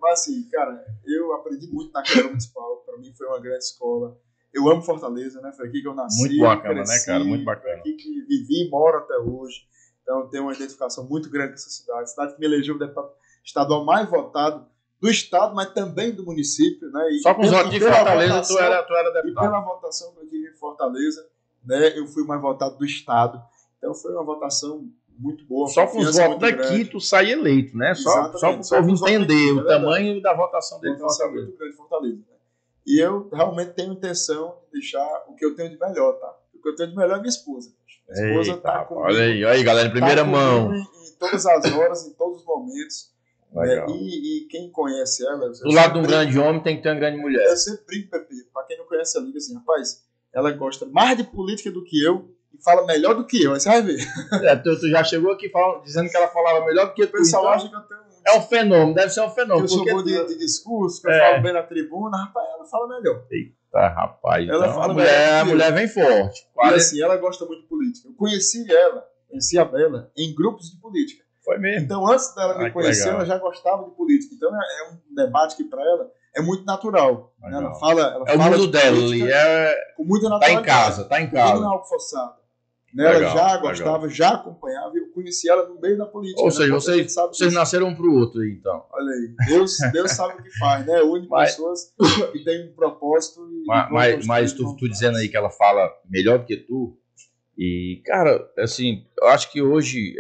Mas assim, cara, eu aprendi muito na Câmara Municipal. Para mim foi uma grande escola. Eu amo Fortaleza, né? Foi aqui que eu nasci. Muito boa a Câmara, cresci, né, cara? Muito bacana. Foi aqui que vivi e moro até hoje. Então tenho uma identificação muito grande com essa cidade. Cidade que me elegeu o deputado estadual mais votado do estado, mas também do município, né? E Só com os pela- votos de e pela Fortaleza, votação- tu era E deputado. pela votação que eu tive em Fortaleza, né? Eu fui o mais votado do estado. Então foi uma votação muito boa. Só com os confiança votos muito daqui grande. tu sai eleito, né? Só Exatamente, para o só com povo os votos entender daqui, é o verdade. tamanho da votação dele. Uma votação muito grande em Fortaleza. Né? E eu realmente tenho intenção de deixar o que eu tenho de melhor, tá? O que eu tenho de melhor é minha esposa. Minha esposa Eita, tá comigo. olha aí, galera, em primeira tá mão. comigo em todas as horas, em todos os momentos. Legal. Né? E quem conhece ela... Do lado de um grande homem tem que ter uma grande mulher. Eu sempre brinco, Pepe, pra quem não conhece ela, digo assim, rapaz, ela gosta mais de política do que eu e fala melhor do que eu. Aí você vai ver. Tu já chegou aqui dizendo que ela falava melhor do que O tu. pessoal Então, acha que eu tenho... é um fenômeno, deve ser um que fenômeno. eu sou porque bom de discurso, que eu É. falo bem na tribuna. Rapaz, ela fala melhor. Tá, rapaz. Ela Então, fala a melhor do que eu. mulher vem forte. E assim, ela gosta muito de política. Eu conheci a Bela em grupos de política. Foi mesmo. Então, antes dela me que conhecer, legal. ela já gostava de política. Então, é um debate que, para ela, é muito natural. Né? Legal. Ela fala É o fala mundo de dela política ali. com muita Tá naturalidade. em casa, tá em E não é casa. algo forçado. Né? Ela Legal, já legal. gostava, já acompanhava. Eu conheci ela no meio da política. Ou né? seja, Porque a gente sabe vocês disso. nasceram um pro outro aí, então. Olha aí, Deus sabe o que faz, né? Une Mas- pessoas que têm um propósito. E Mas tu dizendo aí que ela fala melhor do que tu. E, cara, assim, eu acho que hoje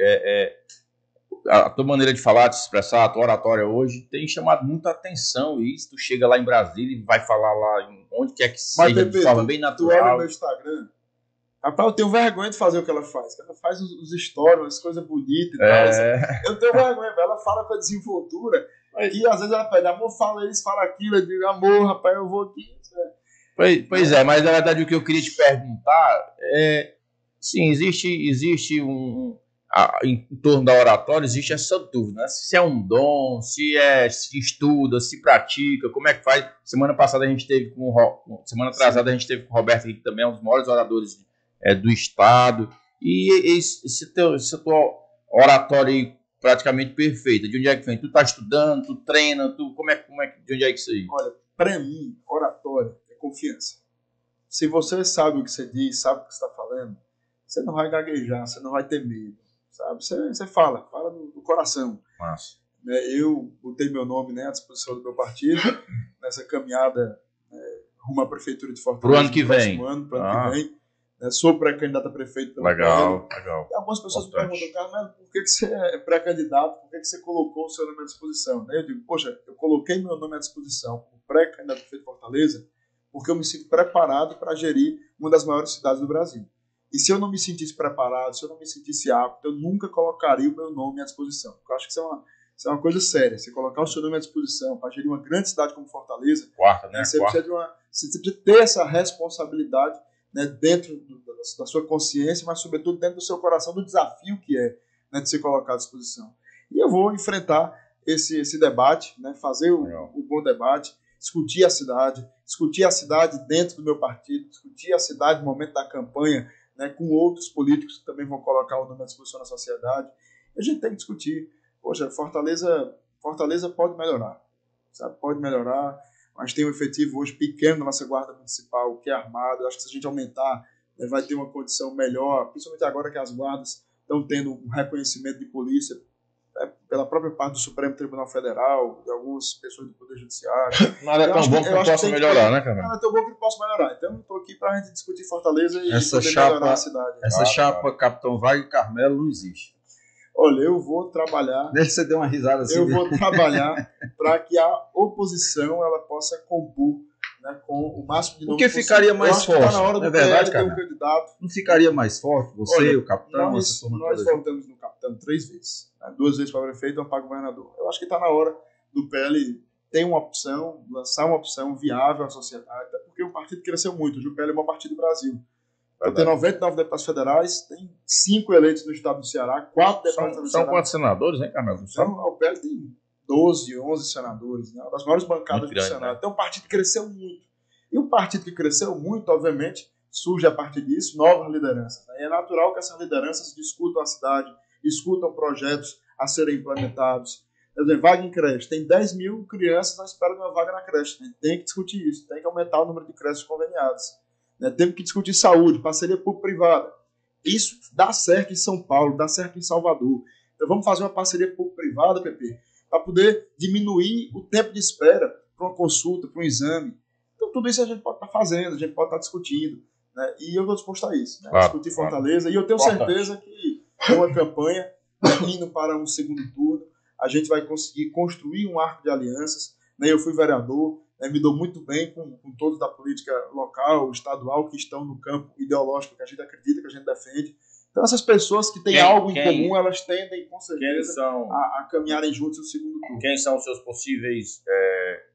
a tua maneira de falar, de se expressar, a tua oratória hoje tem chamado muita atenção. E isso, tu chega lá em Brasília e vai falar lá em onde quer que seja, Pepe, de forma bem Tu olha natural. no meu Instagram. Rapaz, eu tenho vergonha de fazer o que ela faz. Ela faz os stories, as coisas bonitas e tal. Eu tenho vergonha, ela fala com a desenvoltura. E às vezes ela pede, amor, fala isso, fala aquilo. Eu digo, amor, rapaz, eu vou aqui. Pois é, mas na verdade o que eu queria te perguntar é Sim, existe em torno da oratória, existe essa dúvida, né? Se é um dom, se estuda, se pratica, como é que faz. Semana atrasada a gente teve com o Roberto aqui, que também é um dos maiores oradores do estado. E esse tua oratória aí praticamente perfeita, de onde é que vem? Tu tá estudando, tu treina, de onde é que isso aí? Olha, para mim, oratória é confiança. Se você sabe o que você diz, sabe o que você está falando, você não vai gaguejar, você não vai ter medo, sabe? Você fala do coração. Massa. Eu botei meu nome, né, à disposição do meu partido nessa caminhada rumo à Prefeitura de Fortaleza. Pro ano que vem. Pro ano que vem. Sou pré-candidato a prefeito pelo Legal. E algumas pessoas me perguntam, Carmelo, por que você é pré-candidato? Por que você colocou o seu nome à disposição? Eu digo, poxa, eu coloquei meu nome à disposição como pré-candidato a prefeito de Fortaleza porque eu me sinto preparado para gerir uma das maiores cidades do Brasil. E se eu não me sentisse preparado, se eu não me sentisse apto, eu nunca colocaria o meu nome à disposição. Porque eu acho que isso é uma coisa séria. Você colocar o seu nome à disposição para gerir uma grande cidade como Fortaleza, você precisa ter essa responsabilidade, né, dentro da sua consciência, mas sobretudo dentro do seu coração, do desafio que é, né, de se colocar à disposição. E eu vou enfrentar esse debate, né, fazer o bom debate, discutir a cidade dentro do meu partido, discutir a cidade no momento da campanha, né, com outros políticos que também vão colocar o nome à disposição na sociedade. E a gente tem que discutir. Poxa, Fortaleza pode melhorar, sabe? Pode melhorar. Mas tem um efetivo hoje pequeno na nossa guarda municipal, que é armado. Eu acho que se a gente aumentar, né, vai ter uma condição melhor, principalmente agora que as guardas estão tendo um reconhecimento de polícia, né, pela própria parte do Supremo Tribunal Federal, de algumas pessoas do Poder Judiciário. Nada é tão bom que possa melhorar, né, cara? Nada é tão bom que possa melhorar. Então, eu estou aqui para a gente discutir Fortaleza e poder melhorar a cidade. Essa chapa Capitão Wagner e Carmelo não existe. Olha, eu vou trabalhar. Deixa você dar uma risada assim. Eu vou trabalhar para que a oposição ela possa compor, né, com o máximo de nomes. Porque ficaria mais forte. Tá na hora do verdade, ter um candidato. Não ficaria mais forte? Você, olha, o capitão, nós votamos no capitão 3 vezes. Né, 2 vezes para prefeito e 1 para governador. Eu acho que está na hora do PL ter uma opção, lançar uma opção viável à sociedade, até porque o partido cresceu muito. O PL é o maior partido do Brasil. Tem 99 deputados federais, tem 5 eleitos no estado do Ceará, 4 deputados do Ceará. São quantos senadores, hein, Carmelo? Então, o PL tem 12, 11 senadores, né? Uma das maiores bancadas do Senado. Né? Então, o partido cresceu muito. E o partido que cresceu muito, obviamente, surge a partir disso novas lideranças. Né? E é natural que essas lideranças discutam a cidade, discutam projetos a serem implementados. Por exemplo, vaga em creche. Tem 10 mil crianças à espera de uma vaga na creche. Né? Tem que discutir isso, tem que aumentar o número de creches conveniadas. Né? Temos que discutir saúde, parceria público-privada. Isso dá certo em São Paulo, dá certo em Salvador. Então vamos fazer uma parceria público-privada, PP, para poder diminuir o tempo de espera para uma consulta, para um exame. Então tudo isso a gente pode estar fazendo, a gente pode estar discutindo. Né? E eu estou disposto a isso, né? Claro, discutir Fortaleza. E eu tenho certeza que com a campanha, indo para um segundo turno, a gente vai conseguir construir um arco de alianças. Né? Eu fui vereador, me dou muito bem com todos da política local, estadual, que estão no campo ideológico que a gente acredita, que a gente defende. Então, essas pessoas que têm algo em comum, elas tendem, com certeza, a caminharem juntos no segundo turno. Quem são os seus possíveis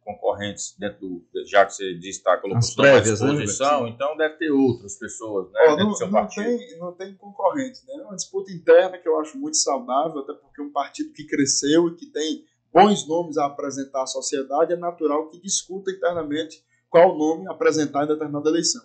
concorrentes dentro já que você disse que colocou sua à disposição, né? Então deve ter outras pessoas, né, dentro do seu partido. Não tem concorrente, né? É uma disputa interna que eu acho muito saudável, até porque um partido que cresceu e que tem bons nomes a apresentar à sociedade, é natural que discuta internamente qual nome apresentar em determinada eleição.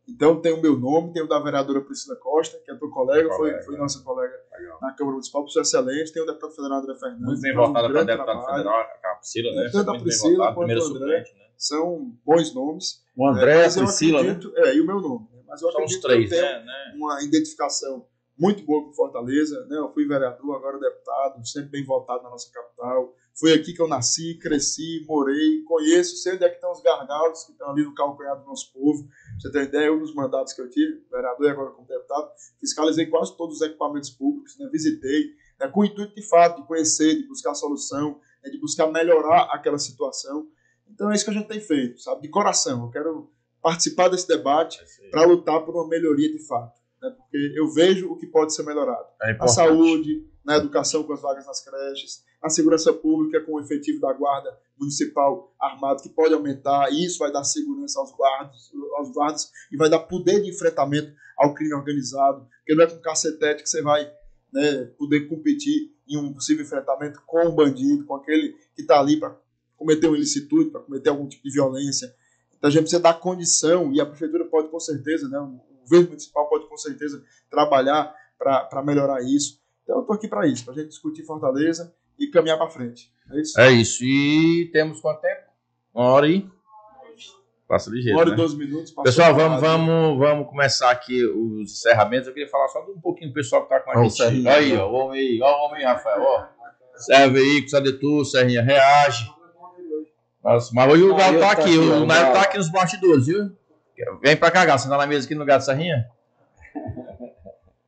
Então tem o meu nome, tem o da vereadora Priscila Costa, que é tua colega, foi nossa colega na Câmara Municipal, pessoa excelente, tem o deputado federal André Fernandes. Muito bem votada para deputado federal, a Priscila, né? Tanto a Priscila quanto o André, né? São bons nomes. O André, a Priscila, acredito, né? E o meu nome. Mas eu acredito que eu tenho uma identificação muito boa com Fortaleza, né? Eu fui vereador, agora deputado, sempre bem votado na nossa capital. Foi aqui que eu nasci, cresci, morei, conheço, sei onde é que estão os gargalos que estão ali no calcanhar do nosso povo. Pra você ter ideia, um dos mandatos que eu tive, vereador e agora como deputado, fiscalizei quase todos os equipamentos públicos, né? Visitei, né? Com o intuito de fato de conhecer, de buscar solução, né? De buscar melhorar aquela situação. Então é isso que a gente tem feito, sabe? De coração, eu quero participar desse debate para lutar por uma melhoria de fato. Né? Porque eu vejo o que pode ser melhorado. Na saúde, na educação com as vagas nas creches, a segurança pública com o efetivo da Guarda Municipal Armado, que pode aumentar, e isso vai dar segurança aos guardas e vai dar poder de enfrentamento ao crime organizado, porque não é com cacetete que você vai, né, poder competir em um possível enfrentamento com o bandido, com aquele que está ali para cometer uma ilicitude, para cometer algum tipo de violência. Então a gente precisa dar condição, e a prefeitura pode com certeza, né, o governo municipal pode com certeza trabalhar para melhorar isso. Então eu estou aqui para isso, para a gente discutir Fortaleza e caminhar para frente. É isso? É isso. E temos quanto tempo? 1h. Passa ligeiro, 1h e né? 12 minutos. Pessoal, vamos começar aqui os encerramentos. Eu queria falar só um pouquinho do pessoal que está com a gente. Serrinha, Aí, ó, o homem, Rafael. Ó. Serve aí, precisa de tudo, Serrinha, reage. Nossa, mas hoje o Galo tá aqui, o Nairo tá aqui nos bastidores, viu? Vem pra cá, Galo, você tá na mesa aqui no lugar do Serrinha?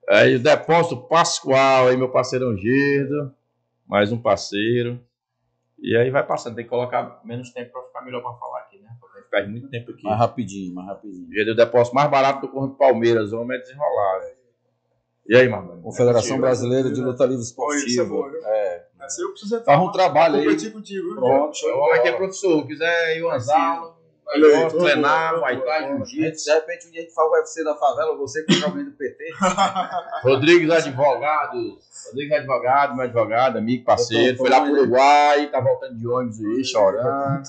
Aí o Depósito Pascoal, aí meu parceirão Gerdo, mais um parceiro. E aí vai passando, tem que colocar menos tempo pra ficar melhor pra falar aqui, né? Porque a gente perde muito tempo aqui. Mais rapidinho. Gerdo, o depósito mais barato do Conjunto Palmeiras, o homem é desenrolado. E aí, Marlon? Confederação Brasileira de Luta Livre Esportiva. Eu preciso Faz um trabalho aí. competir contigo, viu? Pronto. O homem aqui é professor, quiser ir usar, treinar, Muay Thai, Jiu-Jitsu. De repente, um dia a gente faz o UFC da favela, você contra alguém do PT. Rodrigues Advogado, meu advogado, amigo, parceiro. Foi lá pro Uruguai, tá voltando de ônibus aí, chorando.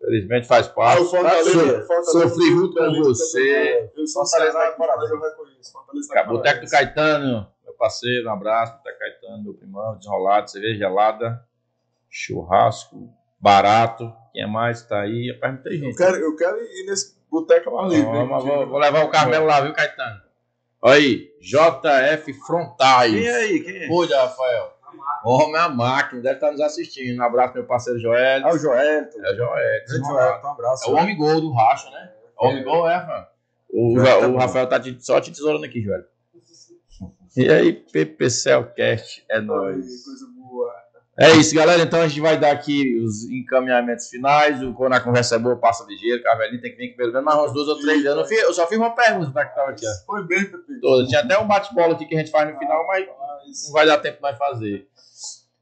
Infelizmente faz parte. Fortaleza, Sofri junto com você. Eu sou Fortaleza, Ceará, parabéns. eu reconheço. Fortaleza tá Boteco do Caetano, meu parceiro, um abraço. Boteco Caetano, meu primão, desenrolado, cerveja gelada, churrasco, barato. Quem mais tá aí? Rapaz, muita gente. Eu quero ir nesse boteco lá livre. Vou levar o Carmelo lá, viu, Caetano? Olha aí, JF Frontais. Quem é? Cuida, Rafael. Homem, a máquina, deve estar nos assistindo. Um abraço, meu parceiro Joel. O Joel. É o Joel. Um abraço. É o homem gol do Racha, né? O homem gol é, mano. O Rafael tá só te tesourando aqui, Joel. E aí, PPCelcast, é nóis. Coisa boa. É isso, galera. Então a gente vai dar aqui os encaminhamentos finais. Quando a conversa é boa, passa ligeiro. Carmelinho tem que vir aqui pelo menos mais uns 2 ou 3 anos. Eu só fiz uma pergunta para que tava aqui, ó. Foi bem, Pepe. Toda. Tinha até um bate-bola aqui que a gente faz no final, mas não vai dar tempo de nós fazer.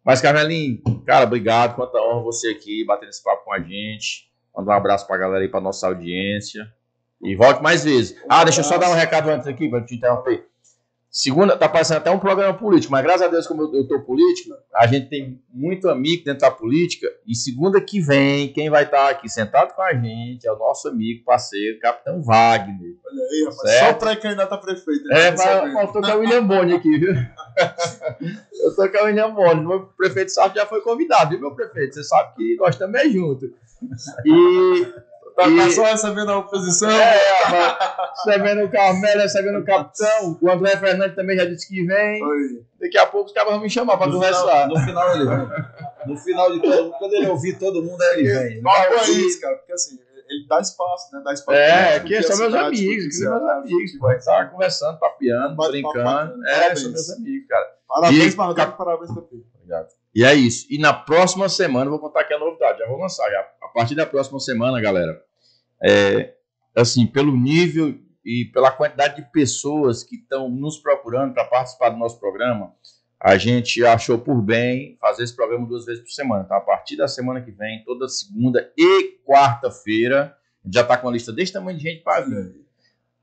Mas, Carmelinho, cara, obrigado. Quanta honra você aqui, batendo esse papo com a gente. Manda um abraço pra galera aí, pra nossa audiência. E volte mais vezes. Deixa eu só dar um recado antes aqui, pra te interromper. Segunda, tá parecendo até um programa político, mas graças a Deus, como eu tô político, a gente tem muito amigo dentro da política. E segunda que vem, quem vai estar aqui sentado com a gente é o nosso amigo, parceiro, Capitão Wagner. Olha aí, rapaz. Certo? Só pré-candidato a prefeito. Né? Mas eu tô com o William Boni aqui, viu? Eu tô com o William Boni. O prefeito Sarto já foi convidado, viu, meu prefeito? Você sabe que nós estamos é juntos. Tá só recebendo a oposição? Recebendo o Carmelo, recebendo o Capitão. O André Fernandes também já disse que vem. Oi. Daqui a pouco os caras vão me chamar pra conversar. No final ele vem. No final de todo mundo, quando ele ouvir todo mundo, aí ele vem. Não é isso, cara, porque assim, ele dá espaço, né? Dá espaço Aqui são meus amigos, aqui são meus amigos. Vai estar conversando, papiando, brincando. São meus amigos, cara. Parabéns, Marcelo, parabéns, Pepe. Obrigado. E é isso. E na próxima semana, eu vou contar aqui a novidade. Já vou lançar. A partir da próxima semana, galera, assim, pelo nível e pela quantidade de pessoas que estão nos procurando para participar do nosso programa, a gente achou por bem fazer esse programa 2 vezes por semana. Então, a partir da semana que vem, toda segunda e quarta-feira, a gente já está com uma lista desse tamanho de gente para vir.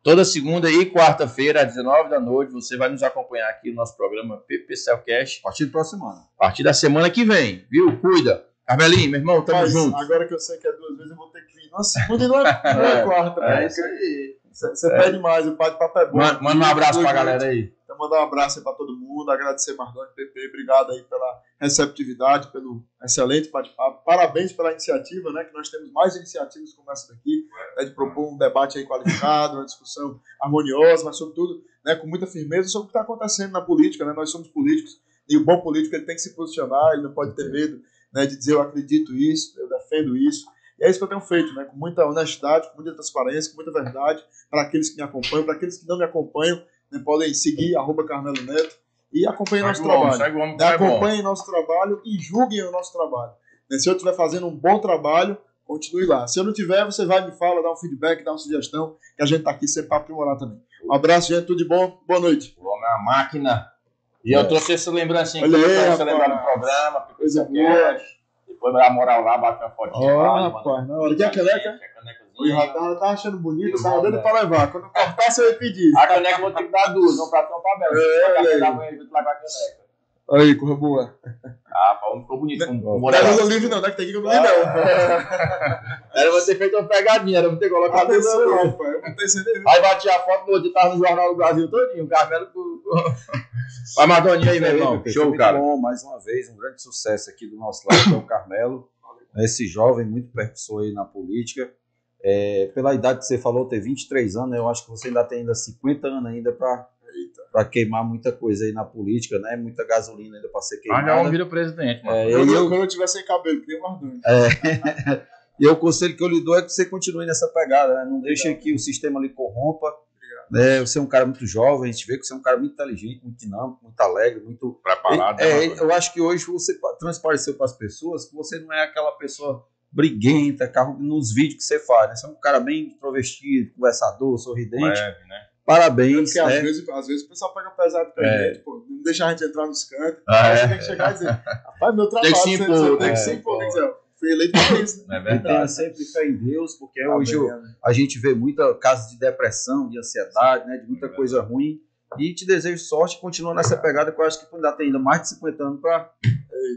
Toda segunda e quarta-feira, às 19 da noite, você vai nos acompanhar aqui no nosso programa PPCelcast. A partir da próxima semana. A partir da semana que vem, viu? Cuida. Carmelinho, meu irmão, tamo junto. Agora que eu sei que é 2 vezes, eu vou ter que vir. Nossa, segunda e não é quarta. Isso aí. Você pede mais, o bate-papo é bom. Manda um abraço pra galera aí. Então, mandar um abraço aí pra todo mundo, agradecer Marlon e Pepe, obrigado aí pela receptividade, pelo excelente bate-papo. Parabéns pela iniciativa, né? Que nós temos mais iniciativas como essa daqui, né, de propor um debate aí qualificado, uma discussão harmoniosa, mas sobretudo, né, com muita firmeza sobre o que está acontecendo na política, né? Nós somos políticos e o bom político ele tem que se posicionar, ele não pode ter medo, né, de dizer eu acredito isso, eu defendo isso. E é isso que eu tenho feito, né? Com muita honestidade, com muita transparência, com muita verdade, para aqueles que me acompanham, para aqueles que não me acompanham, né, podem seguir @Carmelo Neto e acompanhem nosso trabalho. Acompanhem nosso trabalho e julguem o nosso trabalho. Se eu estiver fazendo um bom trabalho, continue lá. Se eu não tiver, você vai me fala, dá um feedback, dá uma sugestão, que a gente está aqui sempre para aprimorar também. Um abraço, gente, tudo de bom, boa noite. O homem é uma máquina. E eu trouxe essa lembrancinha aqui Olha aí, pra você lembrar do rapaz. programa. Coisa boa. Depois vai dar moral lá, bate uma fotinha. Ó, lá, rapaz, manda na hora de a caneca. a canecazinha. O Rafael tá achando bonito, Que tá bom, dando né? pra levar. Quando cortar, você vai pedir. A caneca eu vou ter que dar duas, um pra tu e um pra Bela. olha aí. Da manhã junto lá com a caneca. Aí, coisa boa. Ah, o homem ficou bonito. Com Não moral. é Lula livre, não, né? Que tem que ir com Lula, não. Era pra ter feito uma pegadinha, era pra ter colocado Ah, isso. não, rapaz. Eu não tenho certeza. Aí bati a foto, no outro dia tava no Jornal do Brasil todinho, o Carmelo. Vai, Madoninha aí, meu irmão. Foi Show, muito cara. bom, mais uma vez, um grande sucesso aqui do nosso lado, que é o Carmelo. Esse jovem muito percussor aí na política. Pela idade que você falou, ter 23 anos, né, eu acho que você ainda tem 50 anos ainda para queimar muita coisa aí na política, né? Muita gasolina ainda para ser Ah, queimada. já vira presidente, mano. Quando eu tiver sem cabelo, que nem o Mardoni. E o conselho que eu lhe dou é que você continue nessa pegada, né? Não deixe que o sistema lhe corrompa. Né? Você é um cara muito jovem, a gente vê que você é um cara muito inteligente, muito dinâmico, muito alegre, muito Preparado, né, Madoninha? eu acho que hoje você transpareceu para as pessoas que você não é aquela pessoa briguenta, nos vídeos que você faz, né? Você é um cara bem introvertido, conversador, sorridente. Leve, né? Parabéns, Porque né? às vezes o pessoal pega pesado com a gente, pô. Não deixa a gente entrar nos cantos. Ah, Aí é. você tem que chegar e dizer, rapaz, meu trabalho, Tem que se você impor, tem né? que se impor, tem que dizer, fui eleito pra isso. Não é E tenha verdade. sempre fé em Deus, porque Tá hoje bem, né? a gente vê muita casos de depressão, de ansiedade, né? De muita coisa ruim. E te desejo sorte, continua nessa pegada que eu acho que tu ainda tem ainda mais de 50 anos para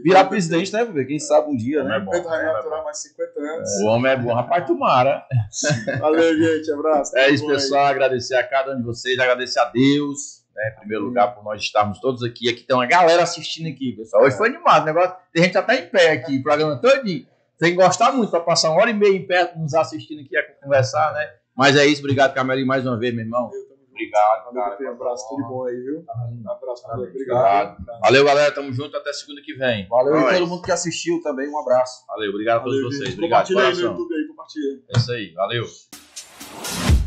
virar presidente, né, bebê? Quem sabe um dia, né? É bom, Pedro vai é bom. maturar mais 50 anos. O homem é bom, rapaz, tomara. Valeu, gente. Abraço. É isso, Tudo bom aí? pessoal. Agradecer a cada um de vocês, agradecer a Deus, né, em primeiro lugar, por nós estarmos todos aqui. Aqui tem uma galera assistindo aqui, pessoal. Hoje foi animado o negócio. Tem gente até em pé aqui, o programa todinho. Tem que gostar muito para passar 1h30 em pé nos assistindo aqui a conversar, né? Mas é isso, obrigado, Camelinho, mais uma vez, meu irmão. Obrigado, Obrigado, cara. Pedro. Abraço, tudo bom aí, viu? Abraço, valeu. Obrigado. Obrigado. Valeu, galera. Tamo junto. Até segunda que vem. Valeu Nós. e todo mundo que assistiu também, um abraço. Valeu, obrigado a todos Valeu, vocês. gente. Obrigado, Compartilha aí no coração. YouTube aí, compartilha aí. É isso aí. Valeu.